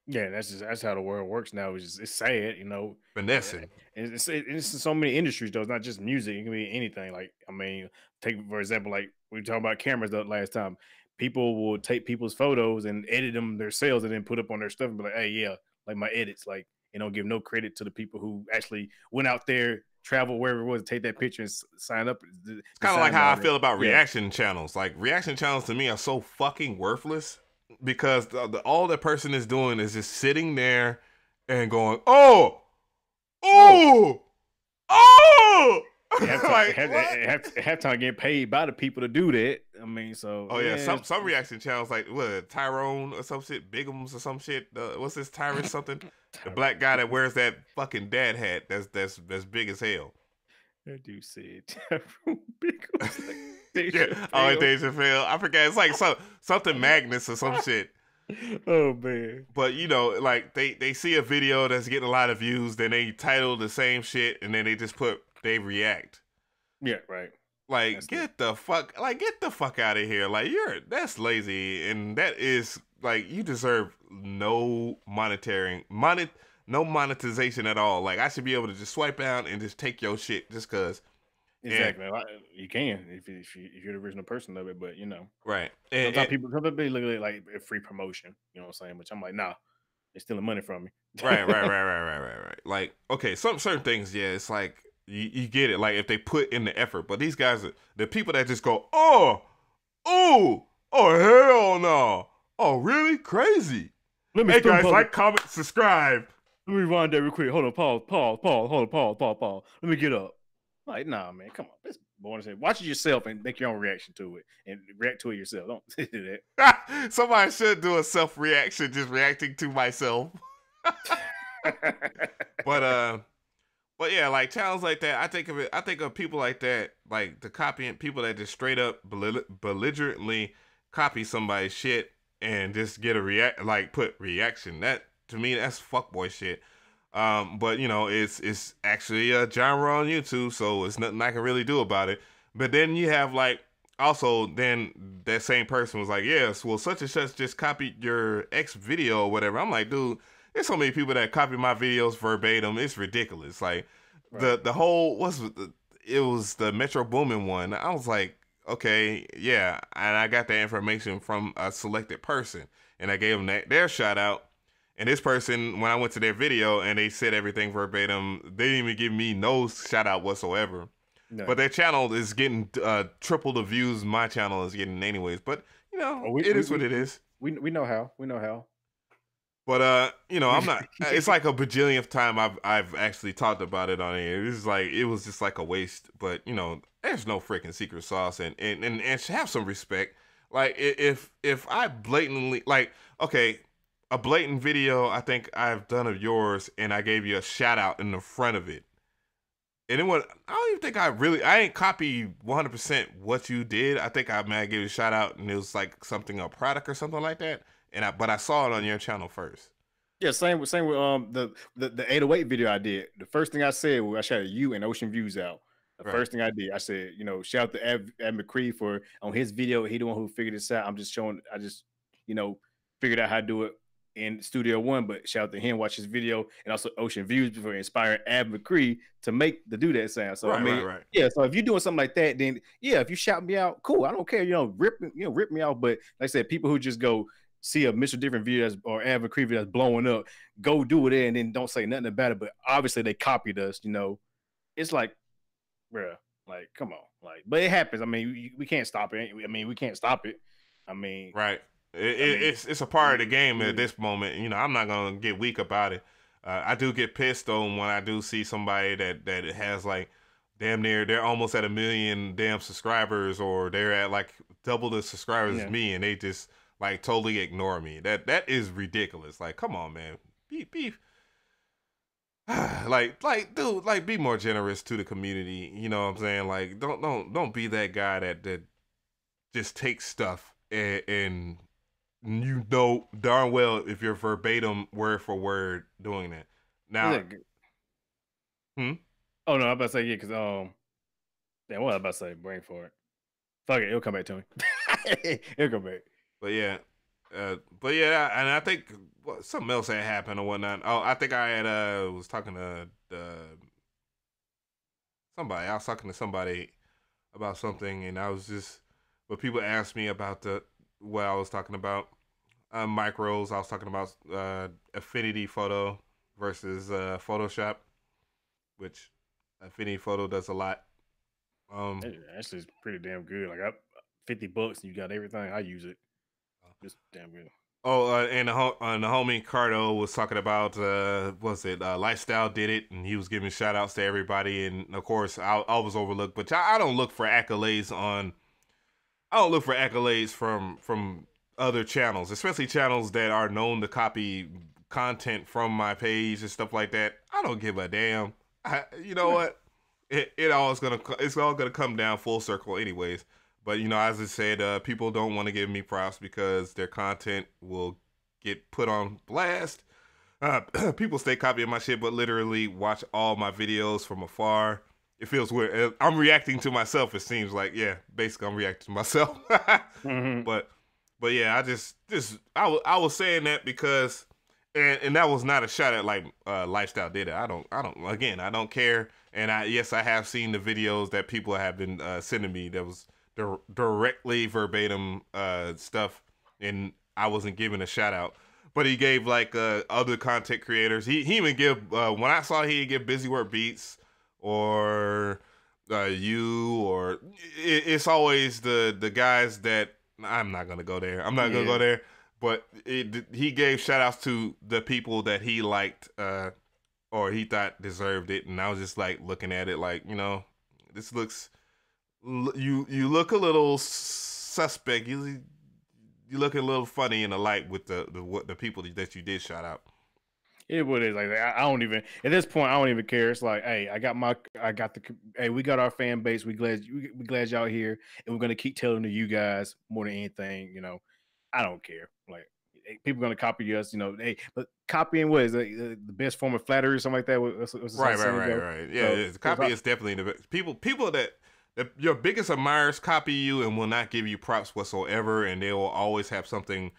[SPEAKER 2] Yeah, that's how the world works now. It's sad, you know.
[SPEAKER 1] Finessing.
[SPEAKER 2] And it's in so many industries though. It's not just music. It can be anything. Like, I mean, take for example, like we were talking about cameras the last time. People will take people's photos and edit them themselves and then put up on their stuff and be like, hey, yeah, like my edits. Like, you don't give no credit to the people who actually went out there, travel wherever it was, to take that picture and sign up.
[SPEAKER 1] It's kind of like how I feel about
[SPEAKER 2] Yeah,
[SPEAKER 1] reaction channels. Like, reaction channels to me are so fucking worthless because all the person is doing is just sitting there and going, oh,
[SPEAKER 2] oh,
[SPEAKER 1] oh, oh. Like, what?
[SPEAKER 2] half time getting paid by the people to do that. I mean, so
[SPEAKER 1] Oh yeah,
[SPEAKER 2] yeah,
[SPEAKER 1] some reaction channels like what, Tyrone or some shit, Bigums or some shit. What's this, Tyrus something? The black guy that wears that fucking dad hat. That's big as hell.
[SPEAKER 2] that dude said Tyrone Biggles like Dave
[SPEAKER 1] Yeah. Oh,
[SPEAKER 2] Chappelle.
[SPEAKER 1] Dave Chappelle. I forget. It's like something Magnus or some shit.
[SPEAKER 2] Oh man.
[SPEAKER 1] But you know, like they see a video that's getting a lot of views, then they title the same shit, and then they just put they react.
[SPEAKER 2] Yeah, right.
[SPEAKER 1] Like,
[SPEAKER 2] That's it.
[SPEAKER 1] get the fuck out of here. Like, that's lazy, and that is like, you deserve no no monetization at all. Like, I should be able to just swipe out and just take your shit just cause. And
[SPEAKER 2] Exactly. You can if you're the original person of it, but you know,
[SPEAKER 1] right.
[SPEAKER 2] sometimes they look at it like a free promotion. You know what I'm saying? Which I'm like, nah, they're stealing money from me.
[SPEAKER 1] Right. Like, okay, some certain things, yeah, it's like you get it. Like, if they put in the effort, but these guys, the people that just go, oh, hell no, oh, really, crazy.
[SPEAKER 2] Let me
[SPEAKER 1] Hey
[SPEAKER 2] stun
[SPEAKER 1] guys,
[SPEAKER 2] pause.
[SPEAKER 1] like, comment, subscribe.
[SPEAKER 2] Let me rewind that real quick. Hold on, pause. Hold on, pause. Let me get up. Like, nah, man, come on. This boy say, watch it yourself and make your own reaction to it and react to it yourself. Don't do
[SPEAKER 1] Somebody should do a self reaction, just reacting to myself.
[SPEAKER 2] that.
[SPEAKER 1] But but yeah, like channels like that, I think of people like that, like the copying people that just straight up belligerently copy somebody's shit and just get a put reaction. That, to me, that's fuckboy shit. But you know, it's actually a genre on YouTube, so it's nothing I can really do about it. But then you have like, also then that same person was like, yes, well, such and such just copied your ex video or whatever. I'm like, dude, there's so many people that copy my videos verbatim. It's ridiculous. Like,
[SPEAKER 2] Right.
[SPEAKER 1] the whole it was the Metro Boomin one. I was like, okay, yeah, and I got that information from a selected person, and I gave them their shout out. And this person, when I went to their video and they said everything verbatim, they didn't even give me no shout out whatsoever.
[SPEAKER 2] No.
[SPEAKER 1] But their channel is getting triple the views my channel is getting anyways. But you know,
[SPEAKER 2] Oh,
[SPEAKER 1] it is what it is.
[SPEAKER 2] we know how. We know how.
[SPEAKER 1] But you know, I'm not. It's like a bajillionth time I've actually talked about it on here. It's like it was just like a waste. But you know, there's no freaking secret sauce, and have some respect. Like if I blatantly like, okay, a blatant video I think I've done of yours, and I gave you a shout out in the front of it. And it was, I don't even think I ain't copy 100% what you did. I think I might have gave you a shout out, and it was like something, a product or something like that. But I saw it on your channel first.
[SPEAKER 2] Yeah, same with the 808 video I did. The first thing I said was I shouted you and Ocean Views out. The
[SPEAKER 1] Right.
[SPEAKER 2] first thing I did, I said, shout out to Ab McCree for on his video. He the one who figured this out. I just, figured out how to do it in Studio One. But shout out to him, watch his video, and also Ocean Views for inspiring Ab McCree to do that sound. So I
[SPEAKER 1] Right,
[SPEAKER 2] mean,
[SPEAKER 1] right, right.
[SPEAKER 2] yeah. So if you're doing something like that, then yeah, if you shout me out, cool. I don't care. Rip me out. But like I said, people who just go see a Mr. Different video or Ab McCree video that's blowing up, go do it there and then don't say nothing about it. But obviously they copied us. It's like, bruh, like come on, like. But it happens. I mean, we can't stop it. I mean, we can't stop it. I mean,
[SPEAKER 1] Right. It's a part of the game at this moment. You know, I'm not gonna get weak about it. I do get pissed though when I do see somebody that has like damn near, they're almost at 1 million damn subscribers, or they're at like double the subscribers as me, and they just like totally ignore me. That is ridiculous. Like, come on, man. Be like dude, like be more generous to the community. You know what I'm saying? Like don't be that guy that just takes stuff and you know darn well if you're verbatim word for word doing that. Now,
[SPEAKER 2] Oh no, I'm about to say yeah, because damn, what was I about to say? Brain for it. Fuck it, it'll come back to me. It'll come back.
[SPEAKER 1] But yeah, and I think something else had happened or whatnot. Oh, I think I had was talking to somebody. I was talking to somebody about something, and I was just, but people asked me about what I was talking about. Micros. I was talking about Affinity Photo versus Photoshop, which Affinity Photo does a lot.
[SPEAKER 2] Actually, it's pretty damn good. Like $50 and you got everything. I use it. It's damn good.
[SPEAKER 1] Oh, and the homie Cardo was talking about Lifestyle did it, and he was giving shout outs to everybody, and of course I was overlooked, but I don't look for accolades from other channels, especially channels that are known to copy content from my page and stuff like that. I don't give a damn. You know what? It's all gonna come down full circle anyways. But you know, as I said, people don't want to give me props because their content will get put on blast. People stay copying my shit, but literally watch all my videos from afar. It feels weird. I'm reacting to myself. It seems like, yeah, basically I'm reacting to myself. But yeah, I was saying that because, and that was not a shot at like Lifestyle did it. I don't care. And I have seen the videos that people have been sending me that was directly verbatim stuff, and I wasn't giving a shout out. But he gave like other content creators. He even give when I saw he give Busy Work Beats or you, or it's always the guys that I'm not gonna go there. I'm not gonna go there. But he gave shout outs to the people that he liked or he thought deserved it, and I was just like looking at it like, you know, this looks. You look a little suspect. You look a little funny in the light with the people that you did shout out.
[SPEAKER 2] It would is like I don't even at this point. I don't even care. It's like, hey, we got our fan base. We glad y'all here, and we're gonna keep telling to you guys more than anything. I don't care. Like people are gonna copy us. Hey, but copying what is the best form of flattery or something like that?
[SPEAKER 1] Right. Yeah, copy is definitely the best. People that your biggest admirers copy you and will not give you props whatsoever, and they will always have something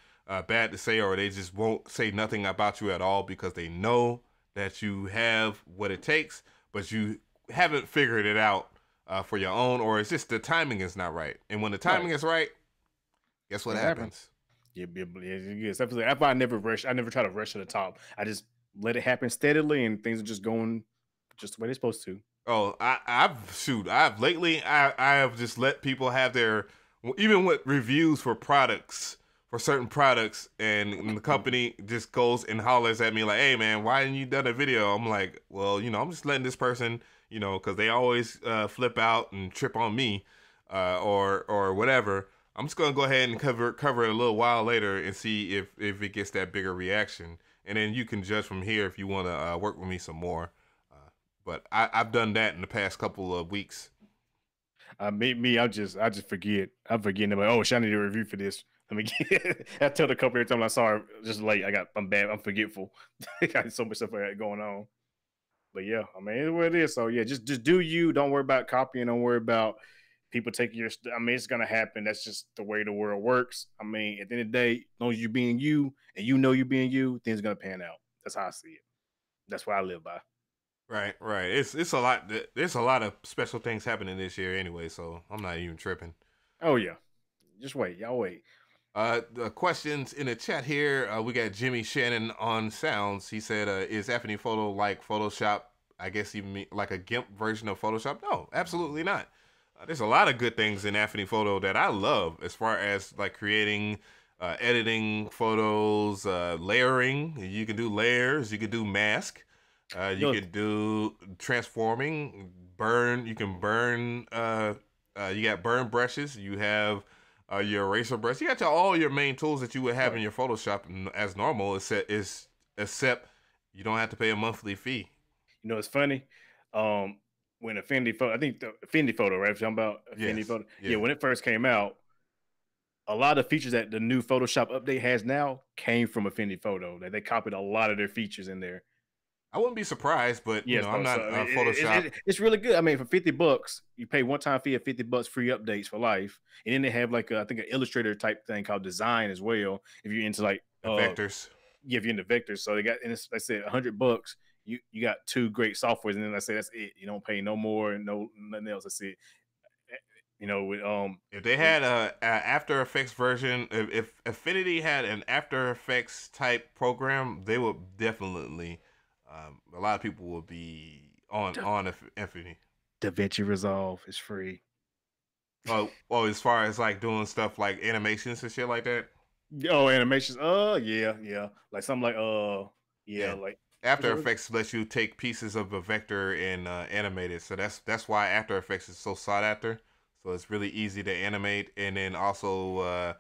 [SPEAKER 1] bad to say, or they just won't say nothing about you at all because they know that you have what it takes, but you haven't figured it out for your own, or it's just the timing is not right. And when the timing is right, guess what happens?
[SPEAKER 2] Yeah, that's why I never rush. I never try to rush to the top. I just let it happen steadily, and things are just going just the way they're supposed to.
[SPEAKER 1] Oh, I've lately I have just let people have their, even with reviews for products for certain products, and the company just goes and hollers at me like, "Hey man, why didn't you done a video?" I'm like, "Well, I'm just letting this person, because they always flip out and trip on me, or whatever. I'm just gonna go ahead and cover it a little while later and see if it gets that bigger reaction, and then you can judge from here if you want to work with me some more." But I've done that in the past couple of weeks.
[SPEAKER 2] I just forget. I'm forgetting about. Oh, shit, I need a review for this. Let me get. I tell the company every time I saw it, just late. I'm bad. I'm forgetful. I got so much stuff I got going on. But yeah, I mean, it's what it is. So yeah, just do you. Don't worry about copying. Don't worry about people taking your. I mean, it's gonna happen. That's just the way the world works. I mean, at the end of the day, as long as you being you and you know you being you, things are gonna pan out. That's how I see it. That's what I live by.
[SPEAKER 1] Right, right. It's a lot. There's a lot of special things happening this year anyway, so I'm not even tripping.
[SPEAKER 2] Oh yeah, just wait, y'all wait.
[SPEAKER 1] The questions in the chat here. We got Jimmy Shannon on sounds. He said, "Is Affinity Photo like Photoshop? I guess he mean like a GIMP version of Photoshop." No, absolutely not. There's a lot of good things in Affinity Photo that I love, as far as like creating, editing photos, layering. You can do layers. You can do mask. You
[SPEAKER 2] You know,
[SPEAKER 1] can do transforming, burn. You can burn. You got burn brushes. You have your eraser brush. You got all your main tools that you would have
[SPEAKER 2] right.
[SPEAKER 1] in your Photoshop as normal, except you don't have to pay a monthly fee.
[SPEAKER 2] You know, it's funny. When Affinity Photo, I think the Affinity Photo, right? If you're talking about Affinity
[SPEAKER 1] Yes,
[SPEAKER 2] Photo, yeah.
[SPEAKER 1] yeah.
[SPEAKER 2] When it first came out, a lot of features that the new Photoshop update has now came from Affinity Photo. That they copied a lot of their features in there.
[SPEAKER 1] I wouldn't be surprised, but
[SPEAKER 2] Yeah,
[SPEAKER 1] I'm
[SPEAKER 2] so
[SPEAKER 1] not
[SPEAKER 2] I mean,
[SPEAKER 1] Photoshop.
[SPEAKER 2] it's really good. I mean, for $50, you pay one time fee of $50, free updates for life, and then they have like I think an Illustrator type thing called Design as well. If you're into like
[SPEAKER 1] The vectors.
[SPEAKER 2] give you into vectors. So they got, and it's, like I said, $100. You got two great softwares, and then I say that's it. You don't pay no more and no nothing else. I see. You know,
[SPEAKER 1] If they
[SPEAKER 2] with
[SPEAKER 1] had a After Effects version, if Affinity had an After Effects type program, they would definitely. A lot of people would be on Affinity.
[SPEAKER 2] DaVinci Resolve is free.
[SPEAKER 1] Oh, as far as like doing stuff like animations and shit like that.
[SPEAKER 2] Oh, animations. Yeah, yeah. Like something like yeah,
[SPEAKER 1] Yeah.
[SPEAKER 2] like what's
[SPEAKER 1] After
[SPEAKER 2] it?
[SPEAKER 1] Effects lets you take pieces of a vector and animate it. So that's why After Effects is so sought after. So it's really easy to animate and then also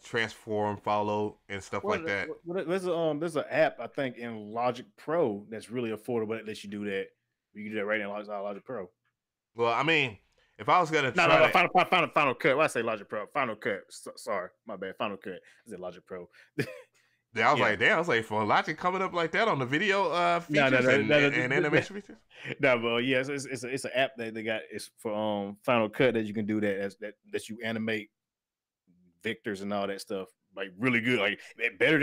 [SPEAKER 1] transform, follow, and stuff like that.
[SPEAKER 2] There's an app I think in Logic Pro that's really affordable that lets you do that. You can do that right in Logic Pro.
[SPEAKER 1] Well, I mean, if I was gonna
[SPEAKER 2] No, no,
[SPEAKER 1] try
[SPEAKER 2] no.
[SPEAKER 1] to,
[SPEAKER 2] Final Cut. Why I say Logic Pro? Final Cut. Sorry, my bad. Final Cut. I said Logic Pro.
[SPEAKER 1] I was
[SPEAKER 2] Yeah.
[SPEAKER 1] like, damn, I was like, for Logic coming up like that on the video
[SPEAKER 2] No, no,
[SPEAKER 1] features
[SPEAKER 2] no, no,
[SPEAKER 1] and animation features.
[SPEAKER 2] no, but yeah, it's an app that they got. It's for Final Cut that you can do that that you animate vectors and all that stuff like really good, like better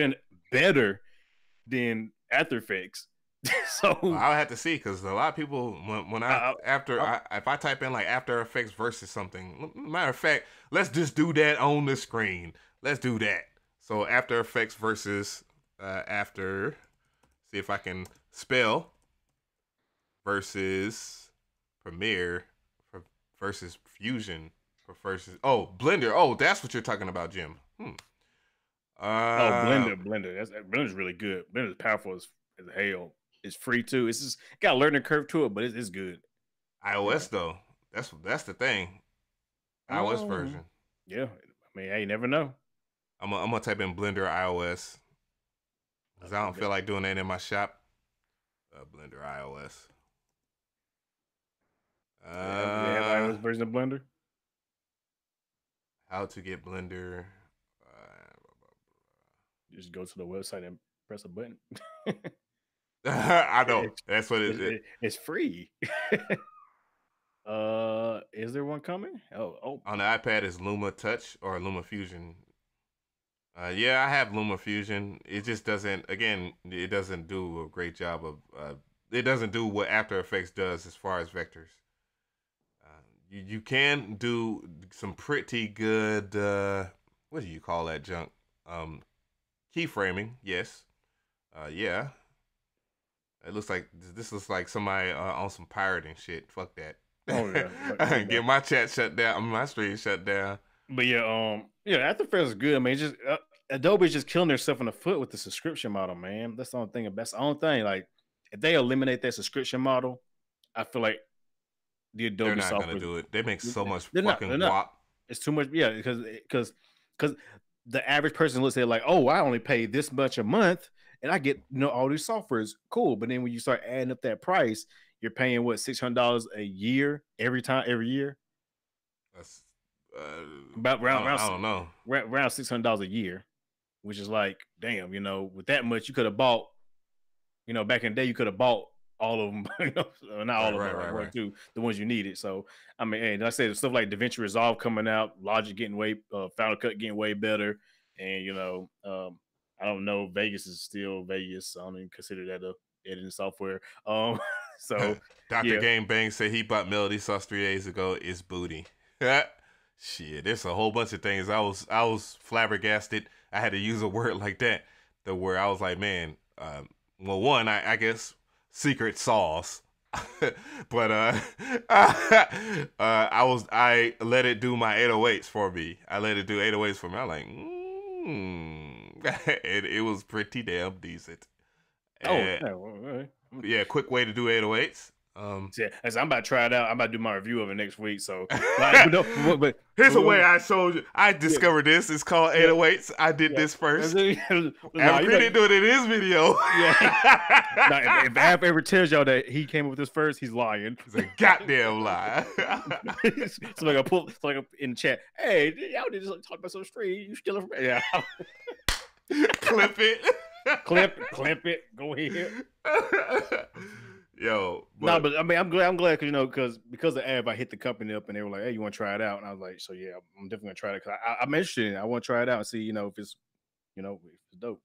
[SPEAKER 2] than After Effects.
[SPEAKER 1] Well,
[SPEAKER 2] So
[SPEAKER 1] I'll have to see because a lot of people when
[SPEAKER 2] I, I,
[SPEAKER 1] if I type in like After Effects versus something, matter of fact, let's just do that on the screen. Let's do that. So After Effects versus after. See if I can spell versus Premiere versus Fusion versus Blender. Oh, that's what you're talking about, Jim.
[SPEAKER 2] oh
[SPEAKER 1] Uh,
[SPEAKER 2] Blender's really good. Blender's powerful as hell. It's free too. It's just got a learning curve to it, but it's good. Yeah.
[SPEAKER 1] iOS though. That's the thing. iOS
[SPEAKER 2] Um.
[SPEAKER 1] version.
[SPEAKER 2] Yeah. I mean, hey, you never know.
[SPEAKER 1] I'm gonna type in Blender iOS because I don't feel like doing that in my shop. Blender iOS.
[SPEAKER 2] They have
[SPEAKER 1] Uh,
[SPEAKER 2] iOS version of Blender.
[SPEAKER 1] how to get Blender?
[SPEAKER 2] You just go to the website and press a button.
[SPEAKER 1] I know that's what
[SPEAKER 2] It's free. Is there one coming? Oh,
[SPEAKER 1] on the iPad is Luma Touch or Luma Fusion. Yeah, I have Luma Fusion. It just doesn't. Again, it doesn't do a great job of. It doesn't do what After Effects does as far as vectors. You can do some pretty good. What do you call that junk? Keyframing. Yes. Yeah. It looks like this looks like somebody on some pirating shit. Fuck that.
[SPEAKER 2] oh yeah.
[SPEAKER 1] Get my chat shut down. My stream shut down.
[SPEAKER 2] But yeah, After Effects is good. I mean, it's just Adobe's just killing themselves in the foot with the subscription model, man. That's the only thing. That's the only thing. Like, if they eliminate that subscription model, I feel like the
[SPEAKER 1] They're
[SPEAKER 2] Adobe
[SPEAKER 1] not gonna
[SPEAKER 2] software,
[SPEAKER 1] do it. They make so much
[SPEAKER 2] they're not.
[SPEAKER 1] fucking
[SPEAKER 2] They're not.
[SPEAKER 1] guap.
[SPEAKER 2] It's too much. Yeah, because the average person looks at it like, oh, I only pay this much a month, and I get all these softwares. Cool, but then when you start adding up that price, you're paying what, $600 a year every year.
[SPEAKER 1] That's
[SPEAKER 2] About
[SPEAKER 1] I don't know.
[SPEAKER 2] around $600 a year, which is like, damn, with that much, you could have bought, back in the day, you could have bought all of them, not all
[SPEAKER 1] Right,
[SPEAKER 2] of them,
[SPEAKER 1] right,
[SPEAKER 2] but like
[SPEAKER 1] right,
[SPEAKER 2] one or
[SPEAKER 1] right.
[SPEAKER 2] two, the ones you needed. So, I mean, hey, like I said, stuff like DaVinci Resolve coming out, Logic getting Final Cut getting way better, and I don't know, Vegas is still Vegas. So I don't even consider that a editing software. So
[SPEAKER 1] Dr.
[SPEAKER 2] yeah,
[SPEAKER 1] Game Bang said he bought Melody Sauce 3 days ago. It's booty. Shit, there's a whole bunch of things. I was flabbergasted. I had to use a word like that. The word I was like, man. Well, one, I guess secret sauce. But I let it do my 808s for me. I let it do 808s for me. I'm like, it was pretty damn decent.
[SPEAKER 2] oh
[SPEAKER 1] And
[SPEAKER 2] yeah, well,
[SPEAKER 1] yeah, quick way to do 808s.
[SPEAKER 2] yeah, as I'm about to try it out. I'm about to do my review of it next week. So, but no,
[SPEAKER 1] Here's a way I showed you. I
[SPEAKER 2] yeah,
[SPEAKER 1] discovered this. It's called
[SPEAKER 2] yeah,
[SPEAKER 1] 808s. I did
[SPEAKER 2] yeah.
[SPEAKER 1] this first.
[SPEAKER 2] Nah,
[SPEAKER 1] Africa didn't do it in his video.
[SPEAKER 2] yeah. Now, if App ever tells y'all that he came up with this first, he's lying.
[SPEAKER 1] It's a goddamn lie.
[SPEAKER 2] So like I pull, so like in the chat, hey, y'all did just talk about some street. You still, yeah.
[SPEAKER 1] Clip it.
[SPEAKER 2] clip it. Go ahead.
[SPEAKER 1] Yo,
[SPEAKER 2] No, but I mean, I'm glad because the app, I hit the company up and they were like, "Hey, you want to try it out?" And I was like, "So yeah, I'm definitely gonna try it because I'm interested in it. I want to try it out and see, if it's, if it's dope."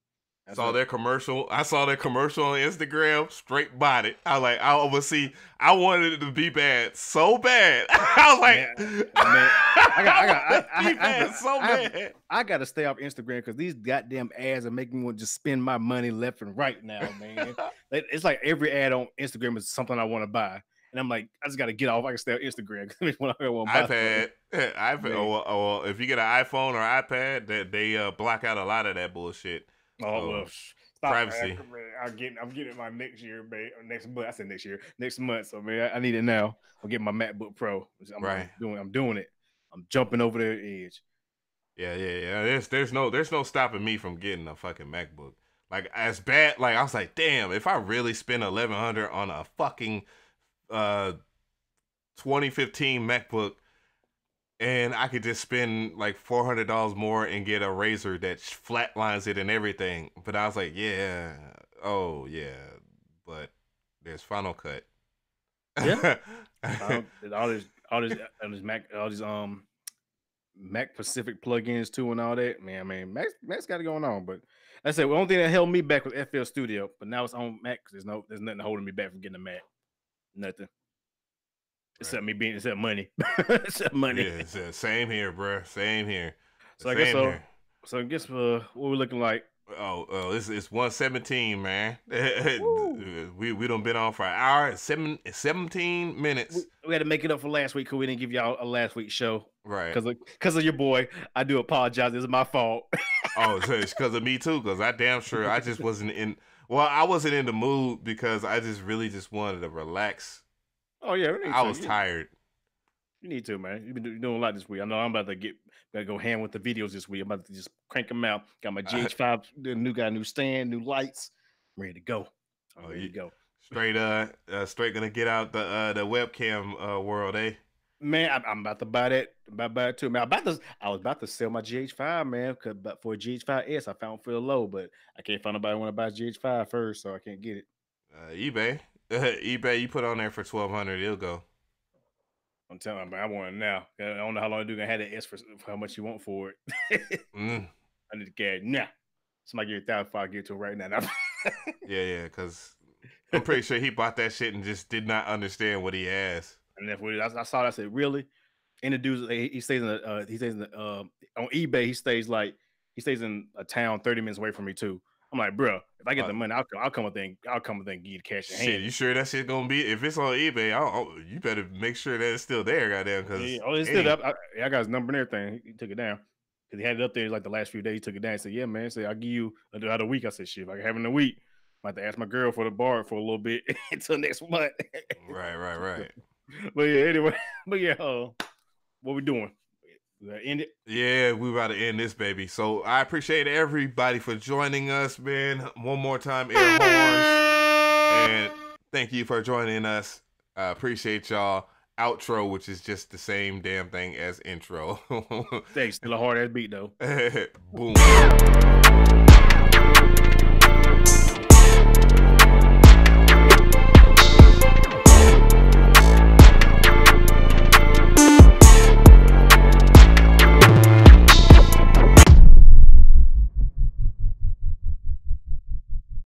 [SPEAKER 2] That's
[SPEAKER 1] saw
[SPEAKER 2] it.
[SPEAKER 1] their commercial. I saw their commercial on Instagram. Straight bought it. I was like, I oversee. I wanted it to be bad so bad. I was like,
[SPEAKER 2] man, I got to stay off Instagram because these goddamn ads are making me want to just spend my money left and right now, man. It's like every ad on Instagram is something I want to buy, and I'm like, I just got to get off. I can stay on Instagram because when I want to buy
[SPEAKER 1] iPad. Or if you get an iPhone or iPad, they block out a lot of that bullshit.
[SPEAKER 2] Oh
[SPEAKER 1] So,
[SPEAKER 2] well, stop,
[SPEAKER 1] privacy.
[SPEAKER 2] man. I'm getting my next year, man. Next month. I said next year, next month. So man, I need it now. I'm getting my MacBook Pro.
[SPEAKER 1] Right.
[SPEAKER 2] I'm doing it. I'm jumping over the edge.
[SPEAKER 1] Yeah. There's no stopping me from getting a fucking MacBook. Like as bad. Like I was like, damn, if I really spend 1,100 on a fucking 2015 MacBook, and I could just spend like $400 more and get a Razer that flatlines it and everything. But I was like, yeah, oh yeah, but there's Final Cut.
[SPEAKER 2] Yeah, all this Mac Pacific plugins too and all that. Man, I mean, Mac's got it going on. But I said, the only thing that held me back was FL Studio, but now it's on Mac. There's nothing holding me back from getting a Mac. Nothing. Except money. Except money.
[SPEAKER 1] Yeah, same here, bro. Same here.
[SPEAKER 2] So I guess
[SPEAKER 1] Same here.
[SPEAKER 2] So I guess what we're looking like.
[SPEAKER 1] It's 117, man. we done been on for an hour, 17 minutes.
[SPEAKER 2] We had to make it up for last week because we didn't give y'all a last week's show.
[SPEAKER 1] Right.
[SPEAKER 2] Because of your boy. I do apologize. This is my fault.
[SPEAKER 1] Oh, so it's because of me too. Because I damn sure I just wasn't in. Well, I wasn't in the mood because I just really just wanted to relax.
[SPEAKER 2] Oh yeah,
[SPEAKER 1] I was tired.
[SPEAKER 2] You need to, man. You've been doing a lot this week. I know I'm about to go hand with the videos this week. I'm about to just crank them out. Got my GH5, new stand, new lights. I'm ready to go. I'm ready to go.
[SPEAKER 1] Straight gonna get out the webcam world, eh?
[SPEAKER 2] Man, I'm about to buy that. I'm about to buy it too, man. I was about to sell my GH5, man, but for a GH5S, I found for low, but I can't find nobody want to buy GH5 first, so I can't get it.
[SPEAKER 1] eBay, eBay, you put on there for 1,200, it'll go.
[SPEAKER 2] I'm telling you, man, I want it now. I don't know how long you're gonna have that S for how much you want for it. I need to get it now. Somebody get 1,000 before I get to it right now.
[SPEAKER 1] yeah, because I'm pretty sure he bought that shit and just did not understand what he has.
[SPEAKER 2] And that's what I saw. I said, really? And the dude, he stays in on eBay. He stays in a town 30 minutes away from me too. I'm like, bro, if I get the money, I'll come up there and give you the cash in
[SPEAKER 1] Shit,
[SPEAKER 2] hand.
[SPEAKER 1] you sure that shit gonna be? If it's on eBay, you better make sure that it's still there, goddamn. Because
[SPEAKER 2] Oh, it's still up. I got his number and everything. He took it down because he had it up there like the last few days. He took it down. He said, "Yeah, man." He said, "I'll give you another week." I said, "Shit, if I can have it in a week, I have to ask my girl for the bar for a little bit until next month."
[SPEAKER 1] Right.
[SPEAKER 2] But yeah, anyway. But yeah, what we doing? We gotta end it.
[SPEAKER 1] Yeah, we about to end this, baby. So I appreciate everybody for joining us, man. One more time, air horns, and thank you for joining us. I appreciate y'all. Outro, which is just the same damn thing as intro.
[SPEAKER 2] Thanks. Still a hard ass beat though.
[SPEAKER 1] Boom.